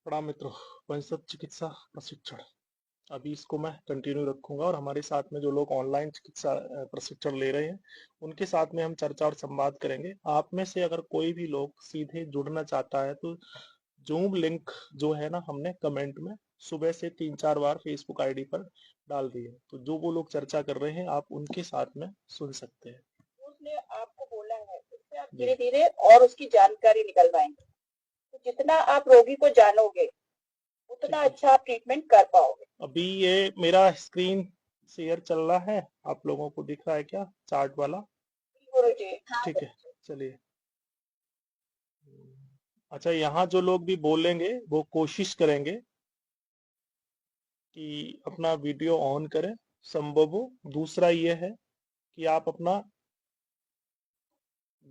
प्रणाम मित्रों। वंशज चिकित्सा प्रशिक्षण अभी इसको मैं कंटिन्यू रखूंगा और हमारे साथ में जो लोग ऑनलाइन चिकित्सा प्रशिक्षण ले रहे हैं उनके साथ में हम चर्चा और संवाद करेंगे। आप में से अगर कोई भी लोग सीधे जुड़ना चाहता है तो जूम लिंक जो है ना, हमने कमेंट में सुबह से 3-4 बार फेसबुक आईडी पर डाल दी है, तो जो वो लोग चर्चा कर रहे हैं आप उनके साथ में सुन सकते हैं। उसने आपको बोला है उससे आप जी धीरे धीरे और उसकी जानकारी निकलवाएंगे। तो जितना आप रोगी को जानोगे उतना ठीक है। अच्छा आप ट्रीटमेंट कर पाओगे। अभी ये मेरा स्क्रीन शेयर चल रहा है, आप लोगों को दिख रहा है क्या चार्ट वाला? गुरुजी ठीक है, चलिए। अच्छा, यहाँ जो लोग भी बोलेंगे वो कोशिश करेंगे कि अपना वीडियो ऑन करें संभव हो। दूसरा ये है कि आप अपना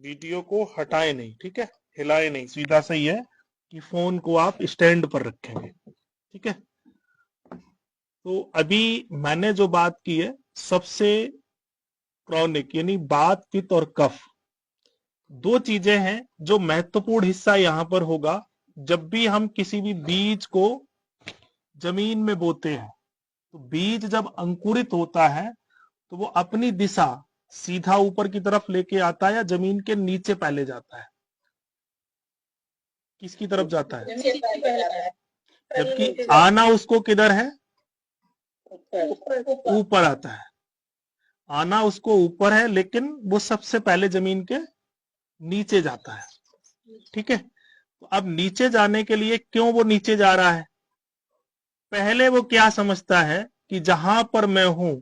वीडियो को हटाएं नहीं, ठीक है, हिलाए नहीं। सीधा सही है कि फोन को आप स्टैंड पर रखेंगे, ठीक है। तो अभी मैंने जो बात की है सबसे क्रॉनिक यानी बात, पित्त और कफ, दो चीजें हैं जो महत्वपूर्ण हिस्सा यहाँ पर होगा। जब भी हम किसी भी बीज को जमीन में बोते हैं तो बीज जब अंकुरित होता है तो वो अपनी दिशा सीधा ऊपर की तरफ लेके आता है या जमीन के नीचे पहले जाता है? किसकी तरफ जाता है? जबकि आना उसको किधर है? ऊपर आता है। आना उसको ऊपर है लेकिन वो सबसे पहले जमीन के नीचे जाता है, ठीक है। तो अब नीचे जाने के लिए क्यों वो नीचे जा रहा है? पहले वो क्या समझता है कि जहां पर मैं हूं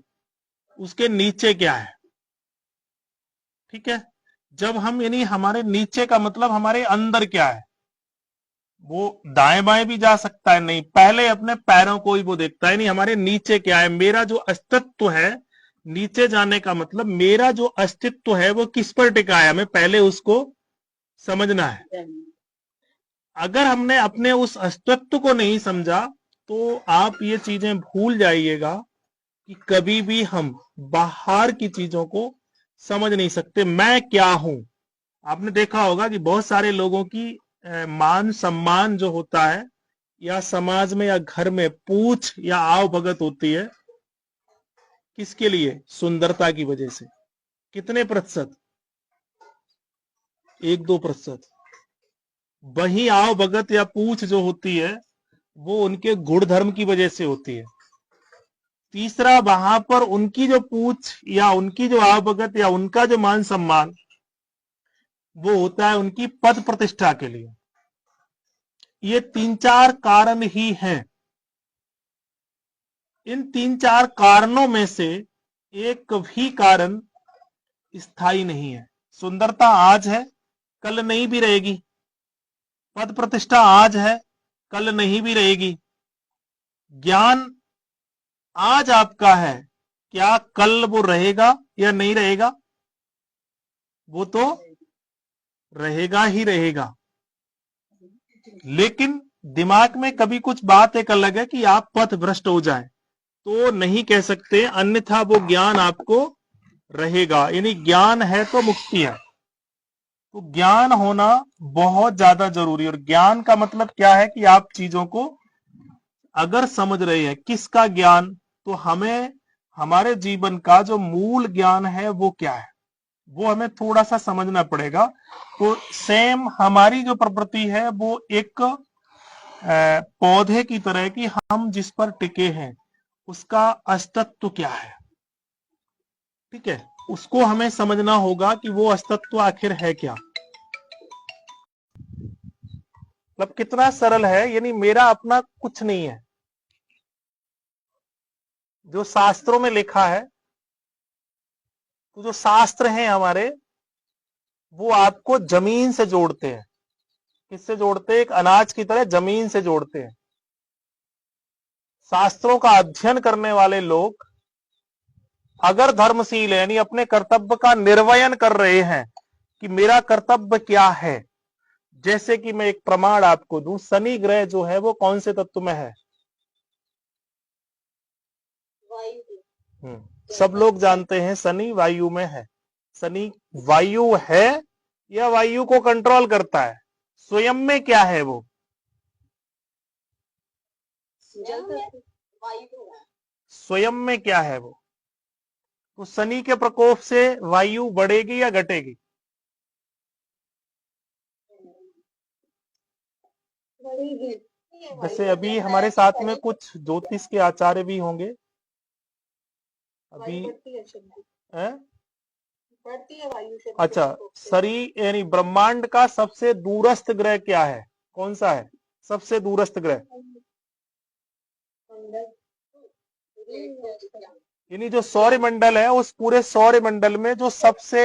उसके नीचे क्या है, ठीक है। जब हम यानी हमारे नीचे का मतलब हमारे अंदर क्या है, वो दाएं बाएं भी जा सकता है, नहीं पहले अपने पैरों को ही वो देखता है, नहीं हमारे नीचे क्या है, मेरा जो अस्तित्व है। नीचे जाने का मतलब मेरा जो अस्तित्व है वो किस पर टिका है, हमें पहले उसको समझना है। अगर हमने अपने उस अस्तित्व को नहीं समझा तो आप ये चीजें भूल जाइएगा कि कभी भी हम बाहर की चीजों को समझ नहीं सकते। मैं क्या हूं, आपने देखा होगा कि बहुत सारे लोगों की मान सम्मान जो होता है या समाज में या घर में पूछ या आव भगत होती है, किसके लिए? सुंदरता की वजह से। कितने प्रतिशत? 1-2%। वही आव भगत या पूछ जो होती है वो उनके गुण धर्म की वजह से होती है। तीसरा, वहां पर उनकी जो पूछ या उनकी जो आव भगत या उनका जो मान सम्मान वो होता है उनकी पद प्रतिष्ठा के लिए। ये 3-4 कारण ही हैं। इन 3-4 कारणों में से एक भी कारण स्थायी नहीं है। सुंदरता आज है, कल नहीं भी रहेगी। पद प्रतिष्ठा आज है, कल नहीं भी रहेगी। ज्ञान आज आपका है, क्या कल वो रहेगा या नहीं रहेगा? वो तो रहेगा ही रहेगा। लेकिन दिमाग में कभी कुछ बात एक अलग है कि आप पथ भ्रष्ट हो जाएं तो नहीं कह सकते, अन्यथा वो ज्ञान आपको रहेगा। यानी ज्ञान है तो मुक्ति है। तो ज्ञान होना बहुत ज्यादा जरूरी है। और ज्ञान का मतलब क्या है कि आप चीजों को अगर समझ रहे हैं। किसका ज्ञान? तो हमें हमारे जीवन का जो मूल ज्ञान है वो क्या है वो हमें थोड़ा सा समझना पड़ेगा। तो सेम हमारी जो प्रवृत्ति है वो एक पौधे की तरह कि हम जिस पर टिके हैं उसका अस्तित्व क्या है, ठीक है। उसको हमें समझना होगा कि वो अस्तित्व आखिर है क्या। मतलब कितना सरल है, यानी मेरा अपना कुछ नहीं है। जो शास्त्रों में लिखा है, तो जो शास्त्र हैं हमारे वो आपको जमीन से जोड़ते हैं। किससे जोड़ते हैं? एक अनाज की तरह जमीन से जोड़ते हैं। शास्त्रों का अध्ययन करने वाले लोग अगर धर्मशील है यानी अपने कर्तव्य का निर्वयन कर रहे हैं कि मेरा कर्तव्य क्या है। जैसे कि मैं एक प्रमाण आपको दूं, शनि ग्रह जो है वो कौन से तत्व में है? सब लोग जानते हैं शनि वायु में है। शनि वायु है या वायु को कंट्रोल करता है? स्वयं में क्या है वो? स्वयं में क्या है वो? तो शनि के प्रकोप से वायु बढ़ेगी या घटेगी? जैसे अभी हमारे साथ में कुछ ज्योतिष के आचार्य भी होंगे अभी बढ़ती है वायु से। अच्छा, शरीर यानी ब्रह्मांड का सबसे दूरस्थ ग्रह क्या है? कौन सा है सबसे दूरस्थ ग्रह? यानी जो सौर मंडल है, उस पूरे सौर मंडल में जो सबसे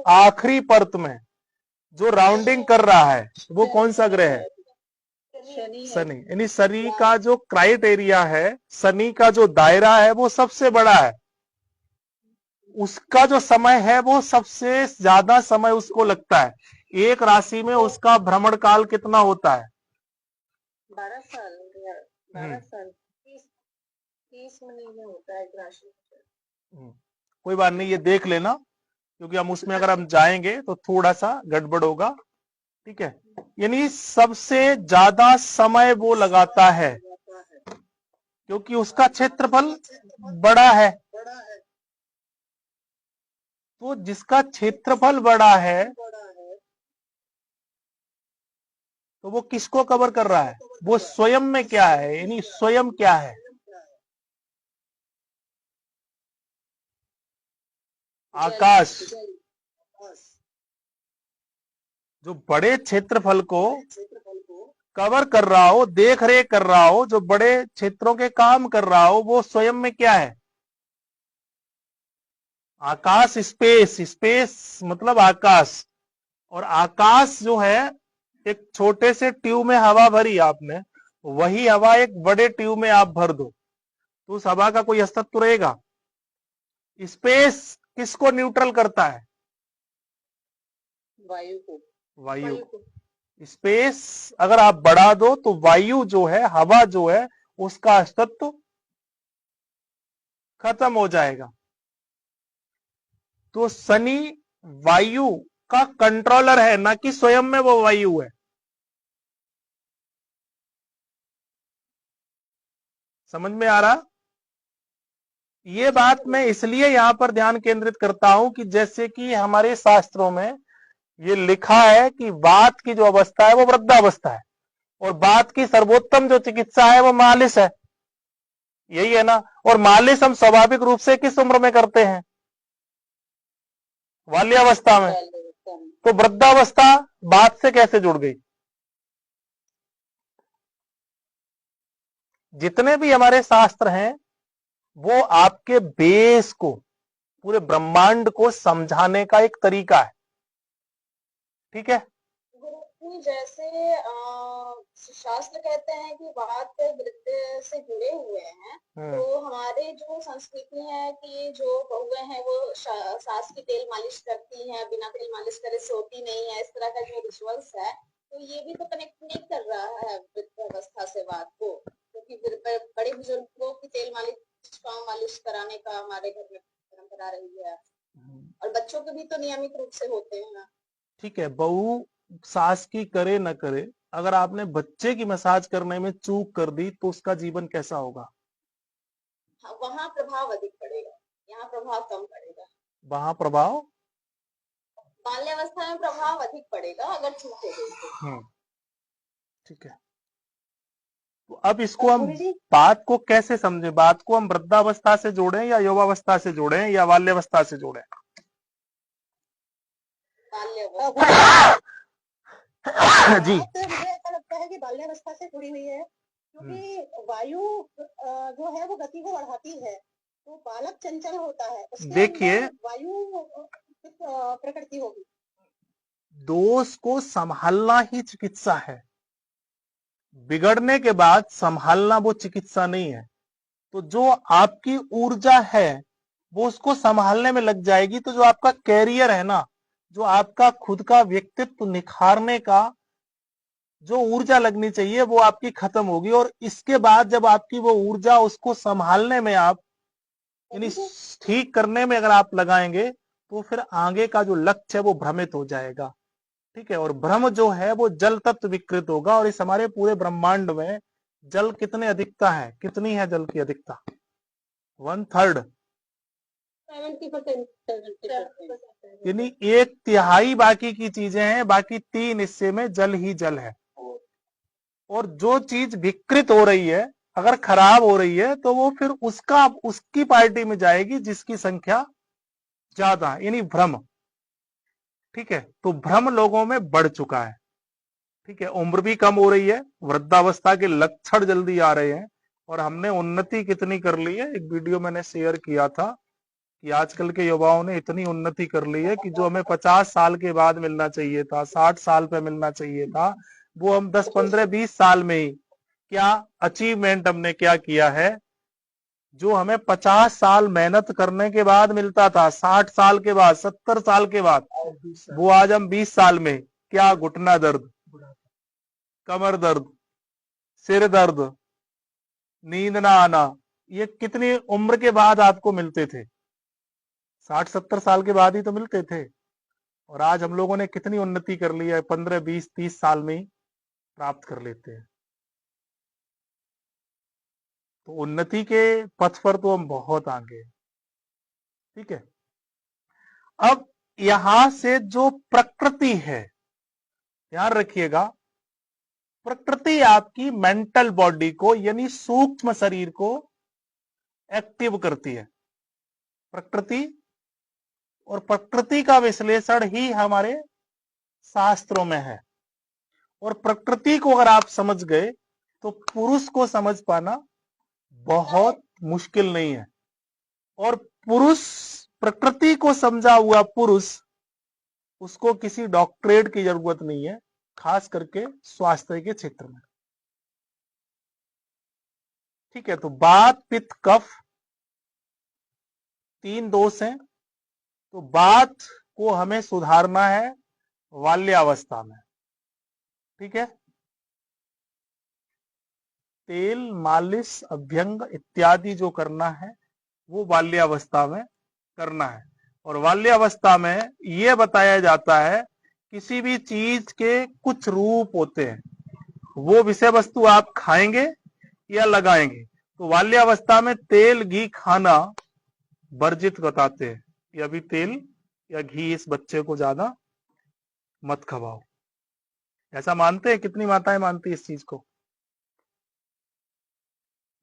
आखिरी परत में जो राउंडिंग कर रहा है वो कौन सा ग्रह है? शनि। यानी शनि का जो क्राइटेरिया है, शनि का जो दायरा है वो सबसे बड़ा है, उसका जो समय है वो सबसे ज्यादा समय उसको लगता है। एक राशि में उसका भ्रमण काल कितना होता है? 12 साल। 12 साल 30 महीने होता है एक राशि। कोई बात नहीं, ये देख लेना, क्योंकि हम उसमें अगर हम जाएंगे तो थोड़ा सा गड़बड़ होगा। ठीक है, यानी सबसे ज्यादा समय वो लगाता है क्योंकि उसका क्षेत्रफल बड़ा है। तो जिसका क्षेत्रफल बड़ा है तो वो किसको कवर कर रहा है? वो स्वयं में क्या है, यानी स्वयं क्या है? आकाश। जो बड़े क्षेत्रफल को कवर कर रहा हो, देख रेख कर रहा हो, जो बड़े क्षेत्रों के काम कर रहा हो, वो स्वयं में क्या है? आकाश। स्पेस। स्पेस मतलब आकाश। और आकाश जो है, एक छोटे से ट्यूब में हवा भरी आपने, वही हवा एक बड़े ट्यूब में आप भर दो तो उस हवा का कोई अस्तित्व रहेगा? स्पेस किसको न्यूट्रल करता है? वायु को। वायु को। स्पेस अगर आप बढ़ा दो तो वायु जो है, हवा जो है, उसका अस्तित्व खत्म हो जाएगा। तो शनि वायु का कंट्रोलर है, ना कि स्वयं में वो वायु है। समझ में आ रहा? ये बात मैं इसलिए यहां पर ध्यान केंद्रित करता हूं कि जैसे कि हमारे शास्त्रों में ये लिखा है कि वात की जो अवस्था है वो वृद्धावस्था है, और वात की सर्वोत्तम जो चिकित्सा है वो मालिश है। यही है ना? और मालिश हम स्वाभाविक रूप से किस उम्र में करते हैं? बाल्यावस्था में। तो वृद्धावस्था वात से कैसे जुड़ गई? जितने भी हमारे शास्त्र हैं वो आपके बेस को, पूरे ब्रह्मांड को समझाने का एक तरीका है। ठीक है, जैसे शास्त्र कहते हैं कि वात वृत्ति से जुड़े हुए हैं, तो हमारे जो संस्कृति है कि जो बहुएं हैं वो सास की तेल मालिश करती हैं, बिना तेल मालिश करे सोती नहीं है, इस तरह का जो रिचुअल्स है, तो ये भी तो कनेक्ट नहीं कर रहा है वृद्ध अवस्था से वात को, क्योंकि बड़े बुजुर्गों की तेल मालिश कराने का हमारे घर में परंपरा रही है, और बच्चों के भी तो नियमित रूप से होते हैं ना। ठीक है, बहू सास की करे न करे, अगर आपने बच्चे की मसाज करने में चूक कर दी तो उसका जीवन कैसा होगा? हाँ, वहाँ प्रभाव अधिक पड़ेगा, यहाँ प्रभाव कम पड़ेगा। वहां प्रभाव, बाल्यावस्था में प्रभाव अधिक पड़ेगा अगर चूके गई तो। ठीक है, तो अब इसको हम बात को कैसे समझे? बात को हम वृद्धावस्था से जोड़ें या युवावस्था से जोड़ें या बाल्यावस्था से जोड़ें? जी, मुझे ऐसा लगता है कि बाल्यावस्था से जुड़ी हुई है, क्योंकि वायु जो है वो गति को बढ़ाती है, तो बालक चंचल होता है, देखिए वायु प्रकृति होगी। दोष को संभालना ही चिकित्सा है, बिगड़ने के बाद संभालना वो चिकित्सा नहीं है। तो जो आपकी ऊर्जा है वो उसको संभालने में लग जाएगी, तो जो आपका कैरियर है ना, जो आपका खुद का व्यक्तित्व निखारने का जो ऊर्जा लगनी चाहिए वो आपकी खत्म होगी, और इसके बाद जब आपकी वो ऊर्जा उसको संभालने में, आप यानी ठीक करने में अगर आप लगाएंगे, तो फिर आगे का जो लक्ष्य है वो भ्रमित हो जाएगा। ठीक है, और भ्रम जो है वो जल तत्व विकृत होगा, और इस हमारे पूरे ब्रह्मांड में जल कितने अधिकता है, कितनी है जल की अधिकता? 1/3, 70%। यानी 1/3 बाकी की चीजें हैं, बाकी 3 हिस्से में जल ही जल है। और जो चीज विकृत हो रही है, अगर खराब हो रही है, तो वो फिर उसकी पार्टी में जाएगी जिसकी संख्या ज्यादा है, यानी भ्रम। ठीक है, तो भ्रम लोगों में बढ़ चुका है। ठीक है, उम्र भी कम हो रही है, वृद्धावस्था के लक्षण जल्दी आ रहे हैं। और हमने उन्नति कितनी कर ली है, एक वीडियो मैंने शेयर किया था कि आजकल के युवाओं ने इतनी उन्नति कर ली है कि जो हमें 50 साल के बाद मिलना चाहिए था, 60 साल पे मिलना चाहिए था, वो हम 10, 15, 20 साल में ही क्या अचीवमेंट हमने क्या किया है। जो हमें 50 साल मेहनत करने के बाद मिलता था, 60 साल के बाद, 70 साल के बाद, वो आज हम 20 साल में क्या घुटना दर्द, कमर दर्द, सिर दर्द, नींद ना आना, ये कितनी उम्र के बाद आपको मिलते थे? 60-70 साल के बाद ही तो मिलते थे। और आज हम लोगों ने कितनी उन्नति कर ली है, 15, 20, 30 साल में ही प्राप्त कर लेते हैं। तो उन्नति के पथ पर तो हम बहुत आगे हैं। ठीक है, अब यहां से जो प्रकृति है, ध्यान रखिएगा, प्रकृति आपकी मेंटल बॉडी को यानी सूक्ष्म शरीर को एक्टिव करती है। प्रकृति, और प्रकृति का विश्लेषण ही हमारे शास्त्रों में है। और प्रकृति को अगर आप समझ गए तो पुरुष को समझ पाना बहुत मुश्किल नहीं है। और पुरुष, प्रकृति को समझा हुआ पुरुष, उसको किसी डॉक्टरेट की जरूरत नहीं है, खास करके स्वास्थ्य के क्षेत्र में। ठीक है, तो वात, पित्त, कफ 3 दोष हैं। तो वात को हमें सुधारना है बाल्यावस्था में। ठीक है, तेल, मालिश, अभ्यंग इत्यादि जो करना है वो बाल्यावस्था में करना है। और बाल्यावस्था में यह बताया जाता है किसी भी चीज के कुछ रूप होते हैं, वो विषय वस्तु आप खाएंगे या लगाएंगे। तो बाल्यावस्था में तेल, घी खाना वर्जित बताते हैं कि अभी तेल या घी इस बच्चे को ज्यादा मत खवाओ। ऐसा मानते हैं, कितनी माताएं मानती है इस चीज को?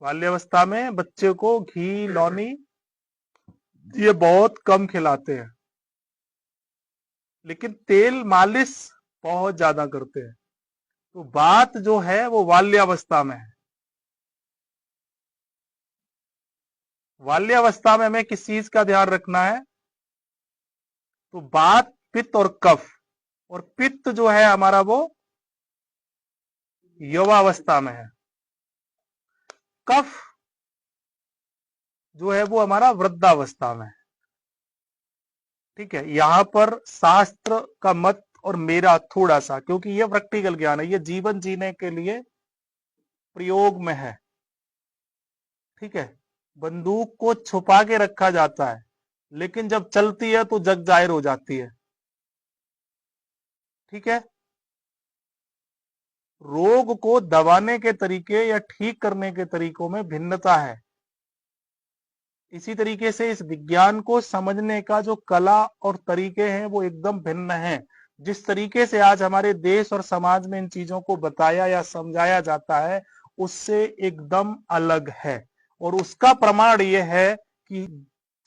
बाल्यावस्था में बच्चे को घी, लौनी ये बहुत कम खिलाते हैं, लेकिन तेल, मालिश बहुत ज्यादा करते हैं। तो बात जो है वो बाल्यावस्था में है। बाल्यावस्था में हमें किस चीज का ध्यान रखना है? तो बात, पित्त और कफ। और पित्त जो है हमारा वो युवावस्था में है, कफ जो है वो हमारा वृद्धावस्था में है। ठीक है, यहां पर शास्त्र का मत और मेरा थोड़ा सा, क्योंकि ये प्रैक्टिकल ज्ञान है, ये जीवन जीने के लिए प्रयोग में है। ठीक है, बंदूक को छुपा के रखा जाता है, लेकिन जब चलती है तो जग जाहिर हो जाती है। ठीक है, रोग को दबाने के तरीके या ठीक करने के तरीकों में भिन्नता है। इसी तरीके से इस विज्ञान को समझने का जो कला और तरीके हैं वो एकदम भिन्न हैं। जिस तरीके से आज हमारे देश और समाज में इन चीजों को बताया या समझाया जाता है, उससे एकदम अलग है। और उसका प्रमाण यह है कि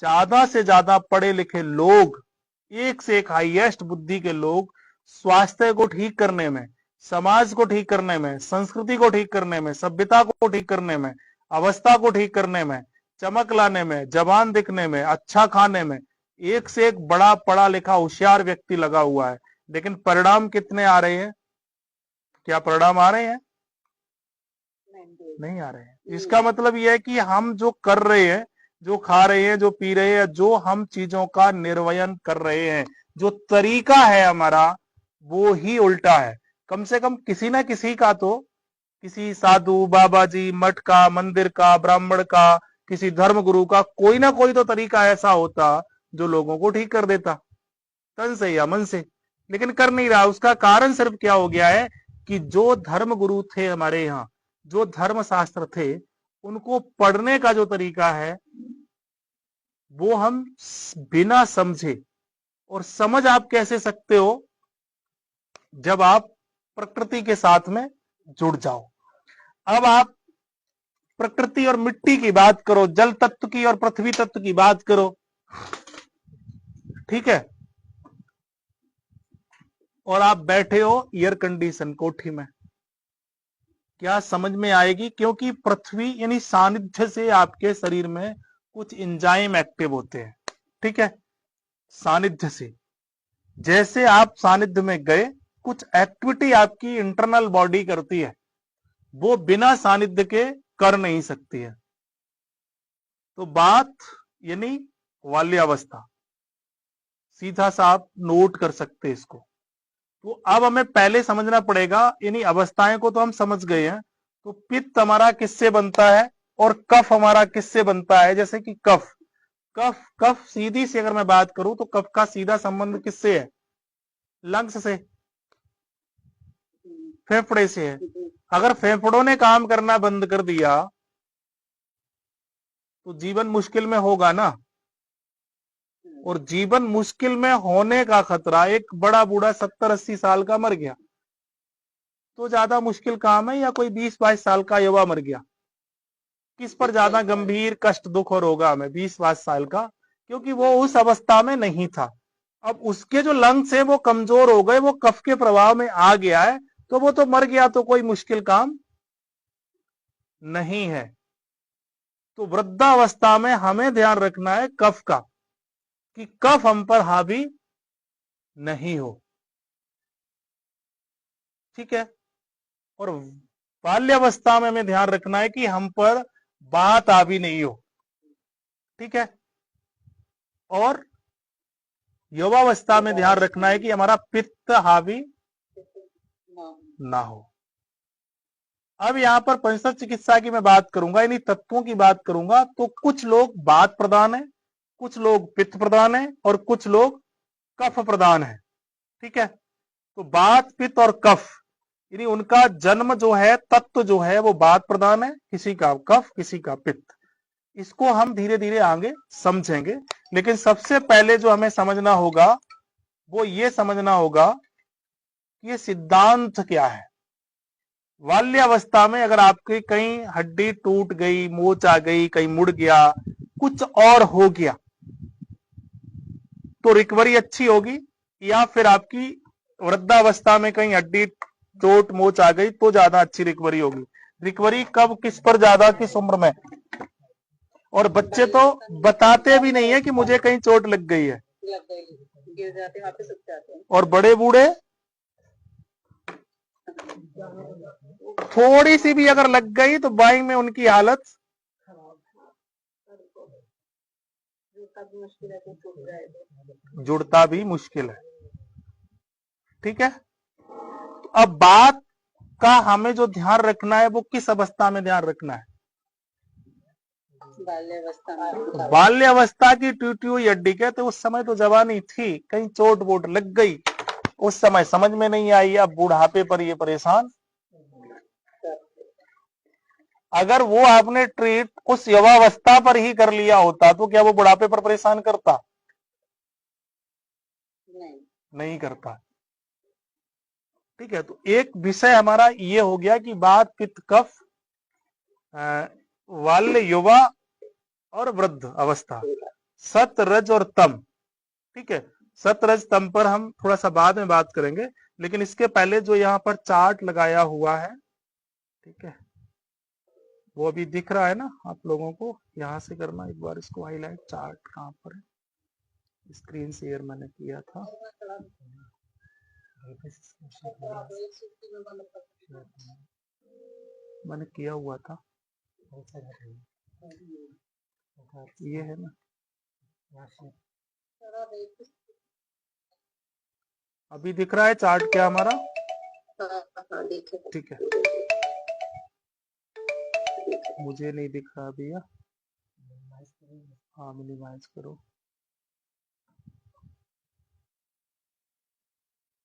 ज्यादा से ज्यादा पढ़े लिखे लोग, एक से एक हाईएस्ट बुद्धि के लोग, स्वास्थ्य को ठीक करने में, समाज को ठीक करने में, संस्कृति को ठीक करने में, सभ्यता को ठीक करने में, अवस्था को ठीक करने में, चमक लाने में, जवान दिखने में, अच्छा खाने में, एक से एक बड़ा पढ़ा लिखा होशियार व्यक्ति लगा हुआ है। लेकिन परिणाम कितने आ रहे हैं? क्या परिणाम आ रहे हैं? नहीं आ रहे हैं। इसका मतलब यह है कि हम जो कर रहे हैं, जो खा रहे हैं, जो पी रहे हैं, जो हम चीजों का निर्वयन कर रहे हैं, जो तरीका है हमारा, वो ही उल्टा है। कम से कम किसी ना किसी का तो, किसी साधु, बाबा जी, मठ का, मंदिर का, ब्राह्मण का, किसी धर्म गुरु का कोई ना कोई तो तरीका ऐसा होता जो लोगों को ठीक कर देता, तन से या मन से। लेकिन कर नहीं रहा। उसका कारण सिर्फ क्या हो गया है कि जो धर्म गुरु थे हमारे यहाँ, जो धर्मशास्त्र थे उनको पढ़ने का जो तरीका है वो हम बिना समझे, और समझ आप कैसे सकते हो, जब आप प्रकृति के साथ में जुड़ जाओ। अब आप प्रकृति और मिट्टी की बात करो, जल तत्व की और पृथ्वी तत्व की बात करो, ठीक है, और आप बैठे हो एयर कंडीशन कोठी में, क्या समझ में आएगी? क्योंकि पृथ्वी यानी सानिध्य से आपके शरीर में कुछ एंजाइम एक्टिव होते हैं, ठीक है, सानिध्य से। जैसे आप सानिध्य में गए, कुछ एक्टिविटी आपकी इंटरनल बॉडी करती है, वो बिना सानिध्य के कर नहीं सकती है। तो बात यानी बाल्यावस्था, सीधा सा आप नोट कर सकते हैं इसको। तो अब हमें पहले समझना पड़ेगा, यानी अवस्थाएं को तो हम समझ गए हैं। तो पित्त हमारा किससे बनता है और कफ हमारा किससे बनता है? जैसे कि कफ, कफ कफ सीधी सी अगर मैं बात करूं तो कफ का सीधा संबंध किससे है? लंग्स से, फेफड़े से है। अगर फेफड़ों ने काम करना बंद कर दिया तो जीवन मुश्किल में होगा ना। और जीवन मुश्किल में होने का खतरा, एक बड़ा बूढ़ा 70-80 साल का मर गया तो ज्यादा मुश्किल काम है, या कोई 20-22 साल का युवा मर गया? किस पर ज्यादा गंभीर कष्ट दुख और होगा हमें? 20-22 साल का, क्योंकि वो उस अवस्था में नहीं था। अब उसके जो लंग्स है वो कमजोर हो गए, वो कफ के प्रभाव में आ गया है, तो वो तो मर गया, तो कोई मुश्किल काम नहीं है। तो वृद्धावस्था में हमें ध्यान रखना है कफ का, कि कफ हम पर हावी नहीं हो, ठीक है। और बाल्यावस्था में हमें ध्यान रखना है कि हम पर बात हावी नहीं हो, ठीक है। और युवावस्था में ध्यान रखना है कि हमारा पित्त हावी ना हो। अब यहां पर पंचतत्व चिकित्सा की मैं बात करूंगा, यानी तत्वों की बात करूंगा। तो कुछ लोग वात प्रधान है, कुछ लोग पित्त प्रधान है, और कुछ लोग कफ प्रधान है, ठीक है। तो वात पित्त और कफ, यानी उनका जन्म जो है, तत्व जो है वो वात प्रधान है, किसी का कफ किसी का पित्त। इसको हम धीरे धीरे आगे समझेंगे, लेकिन सबसे पहले जो हमें समझना होगा वो ये समझना होगा कि ये सिद्धांत क्या है। बाल्यावस्था में अगर आपकी कहीं हड्डी टूट गई, मोच आ गई, कहीं मुड़ गया, कुछ और हो गया, तो रिकवरी अच्छी होगी। या फिर आपकी वृद्धावस्था में कहीं हड्डी चोट मोच आ गई तो ज्यादा अच्छी रिकवरी होगी। रिकवरी कब, किस पर ज्यादा, किस उम्र में? और बच्चे तो बताते भी नहीं है कि मुझे कहीं चोट लग गई है, गिर जाते वापस उठ जाते हैं। और बड़े बूढ़े थोड़ी सी भी अगर लग गई तो बाइंग में उनकी हालत जुड़ता भी मुश्किल है, ठीक है। अब बात का हमें जो ध्यान रखना है वो किस अवस्था में ध्यान रखना है? बाल्यावस्था की टूटी हुई हड्डी के, तो उस समय तो जवानी थी, कहीं चोट वोट लग गई, उस समय समझ में नहीं आई, अब बुढ़ापे पर ये परेशान। अगर वो आपने ट्रीट उस युवावस्था पर ही कर लिया होता तो क्या वो बुढ़ापे पर परेशान करता? नहीं करता, ठीक है। तो एक विषय हमारा ये हो गया कि वात पित्त कफ, बाल्य युवा और वृद्ध अवस्था, सत रज और तम, ठीक है। सत रज तम पर हम थोड़ा सा बाद में बात करेंगे, लेकिन इसके पहले जो यहाँ पर चार्ट लगाया हुआ है, ठीक है, वो अभी दिख रहा है ना आप लोगों को? यहां से करना एक बार इसको हाईलाइट। चार्ट कहां पर है? स्क्रीन शेयर मैंने किया था, मैंने किया हुआ था, ये है ना? अभी दिख रहा है चार्ट क्या हमारा? ठीक है, मुझे नहीं दिख रहा अभी। हाँ, मिनिमाइज करो।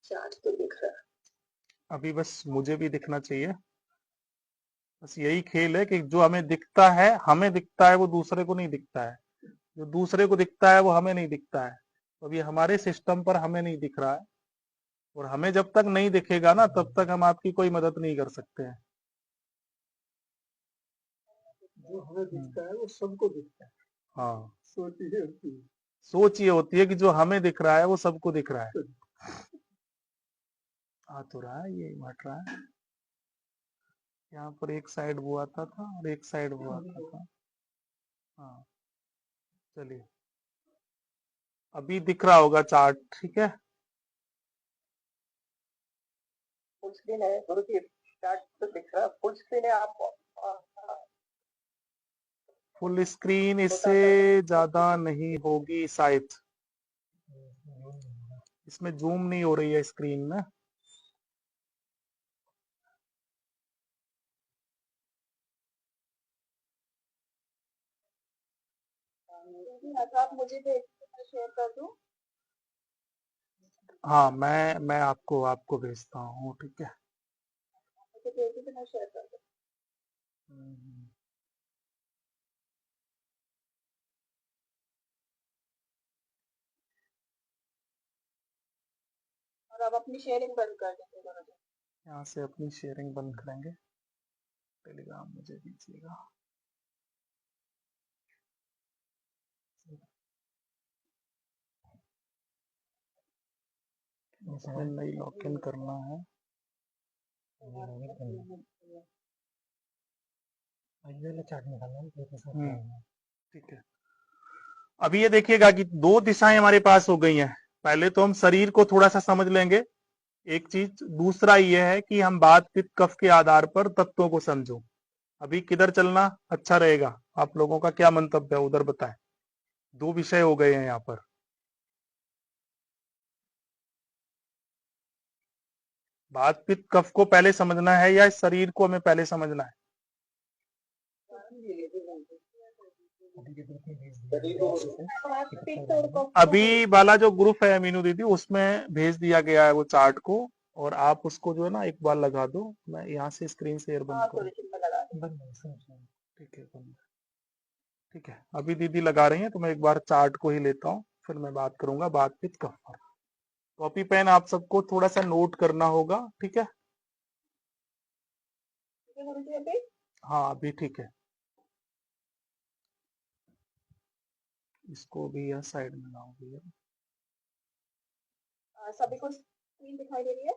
चार्ट तो दिख रहा है अभी, बस मुझे भी दिखना चाहिए। बस यही खेल है कि जो हमें दिखता है वो दूसरे को नहीं दिखता है, जो दूसरे को दिखता है वो हमें नहीं दिखता है। तो अभी हमारे सिस्टम पर हमें नहीं दिख रहा है, और हमें जब तक नहीं दिखेगा ना तब तक हम आपकी कोई मदद नहीं कर सकते हैं। जो हमें दिखता है वो सबको दिखता है। हाँ, सोच ये होती है। सोच ये होती है कि जो हमें दिख रहा है वो सबको दिख रहा है। आ तो रहा है, ये हट रहा है। यहाँ पर एक साइड वो आता था और एक साइड वो आता था। हाँ, चलिए अभी दिख रहा होगा चार्ट, ठीक है। फुल स्क्रीन है गुरु जी, चार्ट तो दिख रहा है, फुल स्क्रीन है। आप फुल स्क्रीन इससे ज्यादा नहीं होगी शायद, इसमें जूम नहीं हो रही है स्क्रीन में। आप मुझे भेज शेयर कर दूं। हाँ, मैं आपको भेजता हूँ, ठीक है। मुझे भेज दो, मैं शेयर कर दूं। और आप अपनी शेयरिंग बंद कर देंगे। यहाँ से अपनी शेयरिंग बंद करेंगे, टेलीग्राम मुझे दीजिएगा। इसमें नई लॉगिन करना है। ठीक है, अभी ये देखिएगा कि दो दिशाएं हमारे पास हो गई हैं। पहले तो हम शरीर को थोड़ा सा समझ लेंगे, एक चीज। दूसरा ये है कि हम बात पित्त कफ के आधार पर तत्वों को समझो। अभी किधर चलना अच्छा रहेगा, आप लोगों का क्या मंतव्य है उधर बताएं। दो विषय हो गए हैं यहाँ पर। बात पित्त कफ को पहले समझना है या इस शरीर को हमें पहले समझना है? अभी वाला जो ग्रुप है मीनू दीदी, उसमें भेज दिया गया है वो चार्ट को, और आप उसको जो है ना एक बार लगा दो। मैं यहाँ से स्क्रीन शेयर बंद करूँ? ठीक है, बंद। ठीक है, अभी दीदी लगा रही हैं तो मैं एक बार चार्ट को ही लेता हूँ, फिर मैं बात करूंगा बात पित्त कफ पर। कॉपी पेन आप सबको थोड़ा सा नोट करना होगा, ठीक है। हाँ अभी ठीक है, इसको भी यह साइड में लाऊंगी। सभी को स्क्रीन दिखाई दे रही है?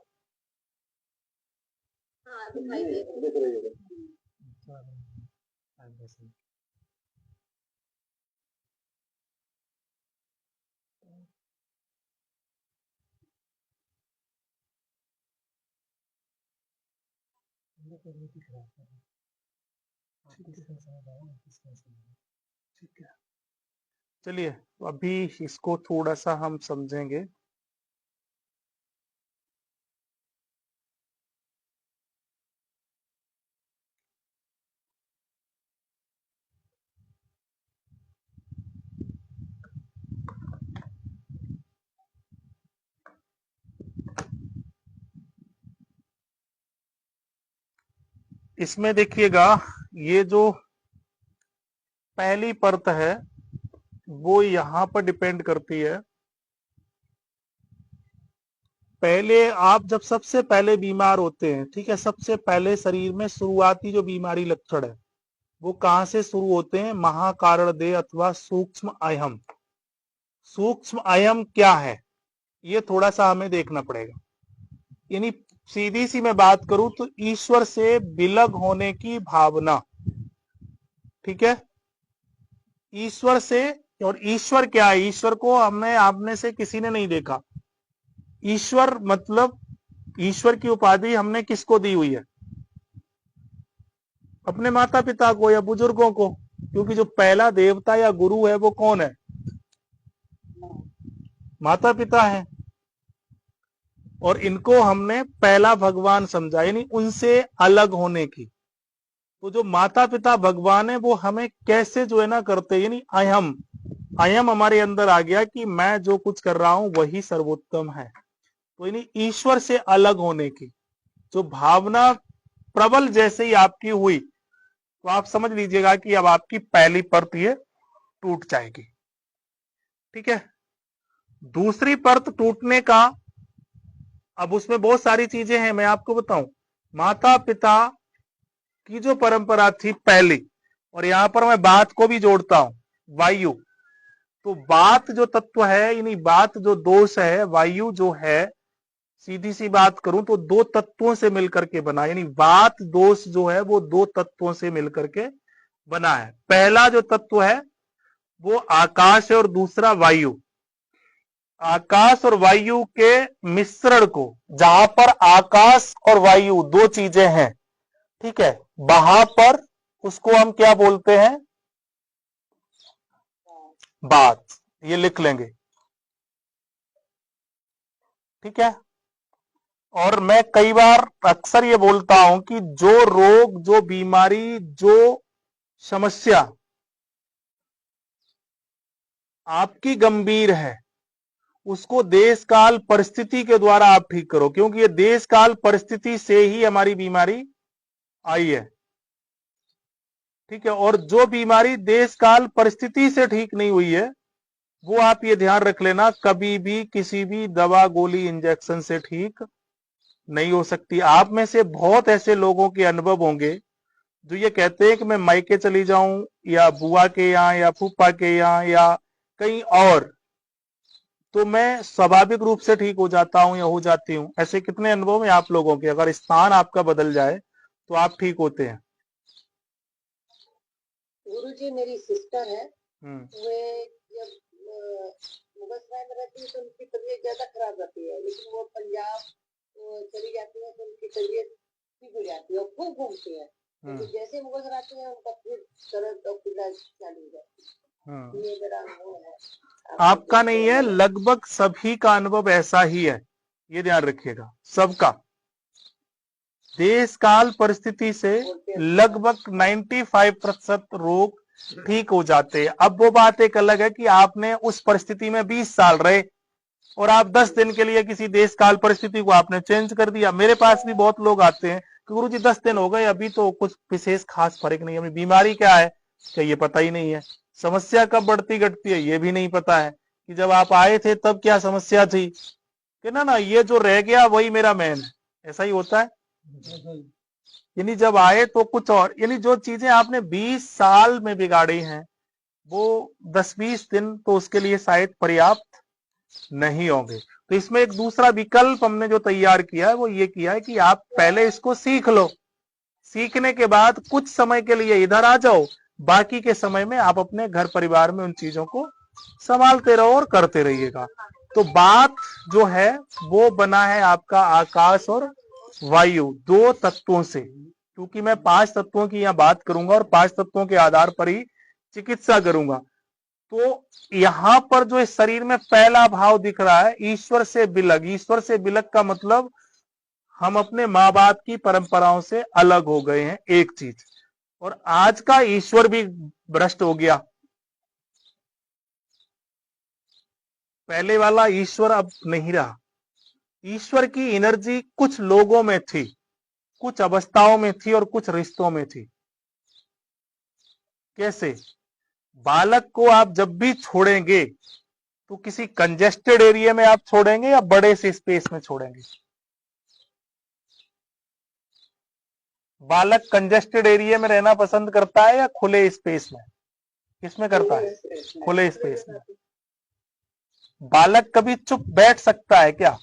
हाँ दिखाई दे रही है। ठीक है, चलिए तो अभी इसको थोड़ा सा हम समझेंगे। इसमें देखिएगा, ये जो पहली परत है वो यहां पर डिपेंड करती है। पहले आप जब सबसे पहले बीमार होते हैं, ठीक है, सबसे पहले शरीर में शुरुआती जो बीमारी लक्षण है वो कहां से शुरू होते हैं? महाकारण देह अथवा सूक्ष्म अयम। सूक्ष्म अयम क्या है ये थोड़ा सा हमें देखना पड़ेगा। यानी सीधी सी मैं बात करूं तो ईश्वर से विलग होने की भावना, ठीक है। ईश्वर से, और ईश्वर क्या है? ईश्वर को हमने आपने से किसी ने नहीं देखा। ईश्वर मतलब, ईश्वर की उपाधि हमने किसको दी हुई है? अपने माता पिता को या बुजुर्गों को, क्योंकि जो पहला देवता या गुरु है वो कौन है? माता पिता है। और इनको हमने पहला भगवान समझा, यानी उनसे अलग होने की। तो जो माता पिता भगवान है वो हमें कैसे जो है ना करते, यानी अयम अयम हमारे अंदर आ गया कि मैं जो कुछ कर रहा हूं वही सर्वोत्तम है। तो यानी ईश्वर से अलग होने की जो भावना प्रबल जैसे ही आपकी हुई, तो आप समझ लीजिएगा कि अब आपकी पहली परत ये टूट जाएगी। ठीक है, दूसरी परत टूटने का, अब उसमें बहुत सारी चीजें हैं, मैं आपको बताऊं। माता पिता की जो परंपरा थी पहली, और यहां पर मैं बात को भी जोड़ता हूं, वायु। तो बात जो तत्व है, यानी बात जो दोष है, वायु जो है, सीधी सी बात करूं तो दो तत्वों से मिलकर के बना, यानी बात दोष जो है वो दो तत्वों से मिलकर के बना है। पहला जो तत्व है वो आकाश है और दूसरा वायु। आकाश और वायु के मिश्रण को, जहां पर आकाश और वायु दो चीजें हैं, ठीक है, वहां पर उसको हम क्या बोलते हैं, बात। ये लिख लेंगे। ठीक है, और मैं कई बार अक्सर ये बोलता हूं कि जो रोग, जो बीमारी, जो समस्या आपकी गंभीर है, उसको देश काल परिस्थिति के द्वारा आप ठीक करो, क्योंकि ये देश काल परिस्थिति से ही हमारी बीमारी आई है। ठीक है, और जो बीमारी देश काल परिस्थिति से ठीक नहीं हुई है, वो आप ये ध्यान रख लेना, कभी भी किसी भी दवा, गोली, इंजेक्शन से ठीक नहीं हो सकती। आप में से बहुत ऐसे लोगों के अनुभव होंगे जो ये कहते हैं कि मैं मायके चली जाऊं, या बुआ के यहाँ, या फूफा के यहाँ, या कहीं और, तो मैं स्वाभाविक रूप से ठीक हो जाता हूं या हो जाती हूं। ऐसे कितने अनुभव हैं आप लोगों के? अगर स्थान आपका बदल जाए तो आप ठीक होते हैं। गुरुजी, मेरी सिस्टर है, वे जब मुगलसराय में रहती है तो उनकी तबीयत ज्यादा खराब रहती है, लेकिन वो पंजाब चली जाती है तो उनकी तबीयत ठीक हो जाती है और खूब घूमती है। तो जैसे मुगलसराय आती है उनका फिर दर्द और पीड़ा चालू हो जाती है। ये मेरा अनुभव है। आपका नहीं है, लगभग सभी का अनुभव ऐसा ही है, ये ध्यान रखिएगा, सबका। देश काल परिस्थिति से लगभग 95% रोग ठीक हो जाते हैं। अब वो बात एक अलग है कि आपने उस परिस्थिति में 20 साल रहे और आप 10 दिन के लिए किसी देश काल परिस्थिति को आपने चेंज कर दिया। मेरे पास भी बहुत लोग आते हैं कि गुरुजी 10 दिन हो गए, अभी तो कुछ विशेष खास फर्क नहीं है, हमें बीमारी क्या है क्या ये पता ही नहीं है, समस्या कब बढ़ती घटती है ये भी नहीं पता है, कि जब आप आए थे तब क्या समस्या थी, कि ना ये जो रह गया वही मेरा मेन है। ऐसा ही होता है, यानी जब आए तो कुछ और, यानी जो चीजें आपने 20 साल में बिगाड़ी हैं वो 10-20 दिन तो उसके लिए शायद पर्याप्त नहीं होंगे। तो इसमें एक दूसरा विकल्प हमने जो तैयार किया है वो ये किया है कि आप पहले इसको सीख लो, सीखने के बाद कुछ समय के लिए इधर आ जाओ, बाकी के समय में आप अपने घर परिवार में उन चीजों को संभालते रहो और करते रहिएगा। तो बात जो है वो बना है आपका आकाश और वायु दो तत्वों से, क्योंकि मैं 5 तत्वों की यहाँ बात करूंगा और 5 तत्वों के आधार पर ही चिकित्सा करूंगा। तो यहां पर जो इस शरीर में पहला भाव दिख रहा है, ईश्वर से बिलग। ईश्वर से बिलग का मतलब हम अपने माँ बाप की परंपराओं से अलग हो गए हैं, एक चीज। और आज का ईश्वर भी भ्रष्ट हो गया। पहले वाला ईश्वर अब नहीं रहा। ईश्वर की एनर्जी कुछ लोगों में थी, कुछ अवस्थाओं में थी और कुछ रिश्तों में थी। कैसे? बालक को आप जब भी छोड़ेंगे तो किसी कंजेस्टेड एरिया में आप छोड़ेंगे या बड़े से स्पेस में छोड़ेंगे? बालक कंजेस्टेड एरिया में रहना पसंद करता है या खुले स्पेस में? किसमें करता है? खुले स्पेस में। बालक कभी चुप बैठ सकता है क्या?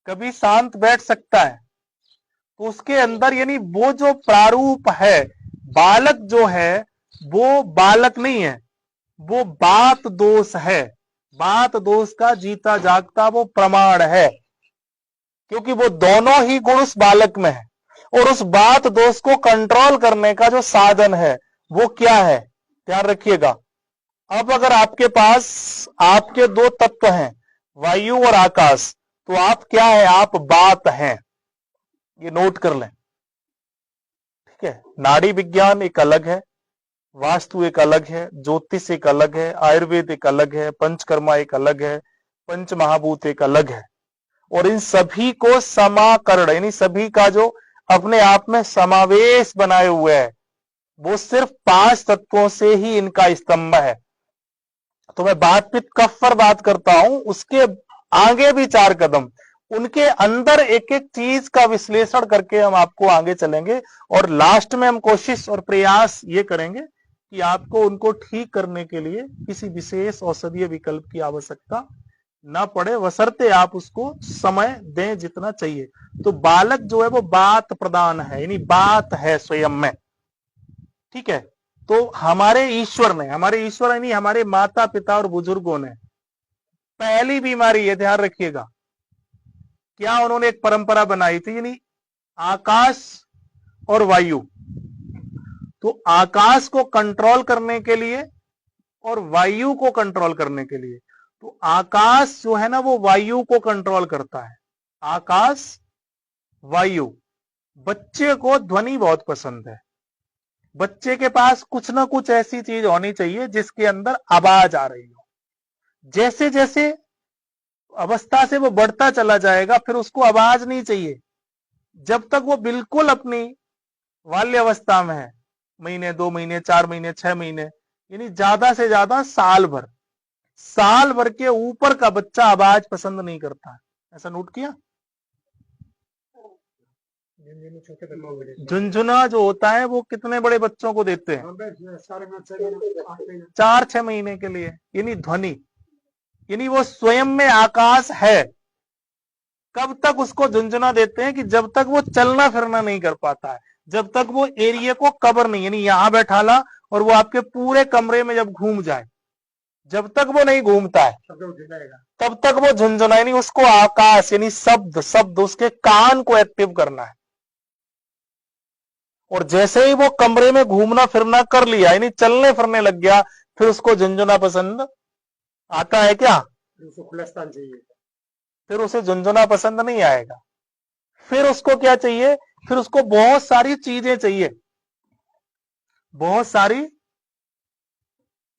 कभी शांत बैठ सकता है? तो उसके अंदर यानी वो जो प्रारूप है, बालक जो है वो बालक नहीं है, वो बात दोष है। बात दोष का जीता जागता वो प्रमाण है, क्योंकि वो दोनों ही गुण उस बालक में है। और उस बात दोष को कंट्रोल करने का जो साधन है वो क्या है, ध्यान रखिएगा। अब अगर आपके पास आपके दो तत्व हैं, वायु और आकाश, तो आप क्या है? आप बात हैं। ये नोट कर लें, ठीक है। नाड़ी विज्ञान एक अलग है, वास्तु एक अलग है, ज्योतिष एक अलग है, आयुर्वेद एक अलग है, पंचकर्मा एक अलग है, पंच महाभूत एक अलग है। और इन सभी को समाकरण यानी सभी का जो अपने आप में समावेश बनाए हुए है। वो सिर्फ 5 तत्वों से ही इनका स्तंभ है। तो मैं बात पित्त कफ पर बात करता हूं, उसके आगे भी 4 कदम, उनके अंदर एक एक चीज का विश्लेषण करके हम आपको आगे चलेंगे और लास्ट में हम कोशिश और प्रयास ये करेंगे कि आपको उनको ठीक करने के लिए किसी विशेष औषधीय विकल्प की आवश्यकता ना पड़े, बशर्ते आप उसको समय दें जितना चाहिए। तो बालक जो है वो बात प्रदान है, यानी बात है स्वयं में, ठीक है। तो हमारे ईश्वर यानी हमारे माता पिता और बुजुर्गों ने पहली बीमारी है, ध्यान रखिएगा, क्या उन्होंने एक परंपरा बनाई थी, यानी आकाश और वायु। तो आकाश को कंट्रोल करने के लिए और वायु को कंट्रोल करने के लिए, तो आकाश जो है ना वो वायु को कंट्रोल करता है। आकाश वायु। बच्चे को ध्वनि बहुत पसंद है, बच्चे के पास कुछ ना कुछ ऐसी चीज होनी चाहिए जिसके अंदर आवाज आ रही हो। जैसे जैसे अवस्था से वो बढ़ता चला जाएगा, फिर उसको आवाज नहीं चाहिए। जब तक वो बिल्कुल अपनी बाल्य अवस्था में है, महीने 2 महीने 4 महीने 6 महीने, यानी ज्यादा से ज्यादा साल भर के ऊपर का बच्चा आवाज पसंद नहीं करता। ऐसा नोट किया? झुनझुना जो होता है वो कितने बड़े बच्चों को देते हैं? 4-6 महीने के लिए। यानी ध्वनि, यानी वो स्वयं में आकाश है। कब तक उसको झुनझुना देते हैं? कि जब तक वो चलना फिरना नहीं कर पाता है, जब तक वो एरिया को कवर नहीं, यानी यहां बैठा ला और वो आपके पूरे कमरे में जब घूम जाए, जब तक वो नहीं घूमता है तब तक वो झुनझुना, यानी उसको आकाश यानी शब्द उसके कान को एक्टिव करना है। और जैसे ही वो कमरे में घूमना फिरना कर लिया, यानी चलने फिरने लग गया, फिर उसको झुनझुना पसंद आता है क्या? खुला स्थान चाहिए। फिर उसे झुनझुना पसंद नहीं आएगा। फिर उसको क्या चाहिए? फिर उसको बहुत सारी चीजें चाहिए, बहुत सारी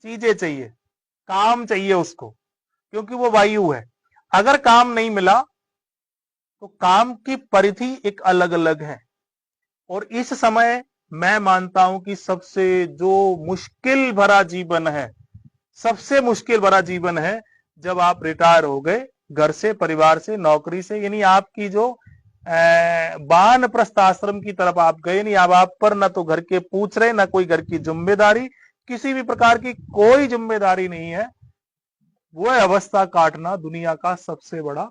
चीजें चाहिए, काम चाहिए उसको, क्योंकि वो वायु है। अगर काम नहीं मिला तो काम की परिधि एक अलग अलग है। और इस समय मैं मानता हूं कि सबसे जो मुश्किल भरा जीवन है, सबसे मुश्किल भरा जीवन है जब आप रिटायर हो गए घर से, परिवार से, नौकरी से, यानी आपकी जो वानप्रस्थ आश्रम की तरफ आप गए नहीं। अब आप पर ना तो घर के पूछ रहे, ना कोई घर की जिम्मेदारी, किसी भी प्रकार की कोई जिम्मेदारी नहीं है। वो अवस्था काटना दुनिया का सबसे बड़ा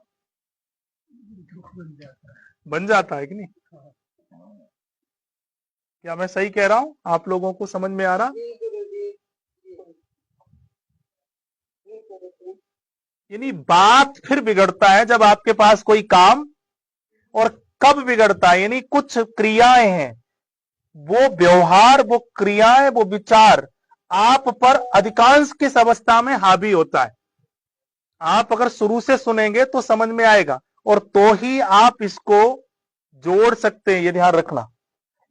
बन जाता है कि नहीं? क्या मैं सही कह रहा हूं? आप लोगों को समझ में आ रहा? यानी बात फिर बिगड़ता है जब आपके पास कोई काम, और कब बिगड़ता है? यानी कुछ क्रियाएं हैं, वो व्यवहार, वो क्रियाएं, वो विचार आप पर अधिकांश किस अवस्था में हावी होता है। आप अगर शुरू से सुनेंगे तो समझ में आएगा, और तो ही आप इसको जोड़ सकते हैं, ये ध्यान रखना।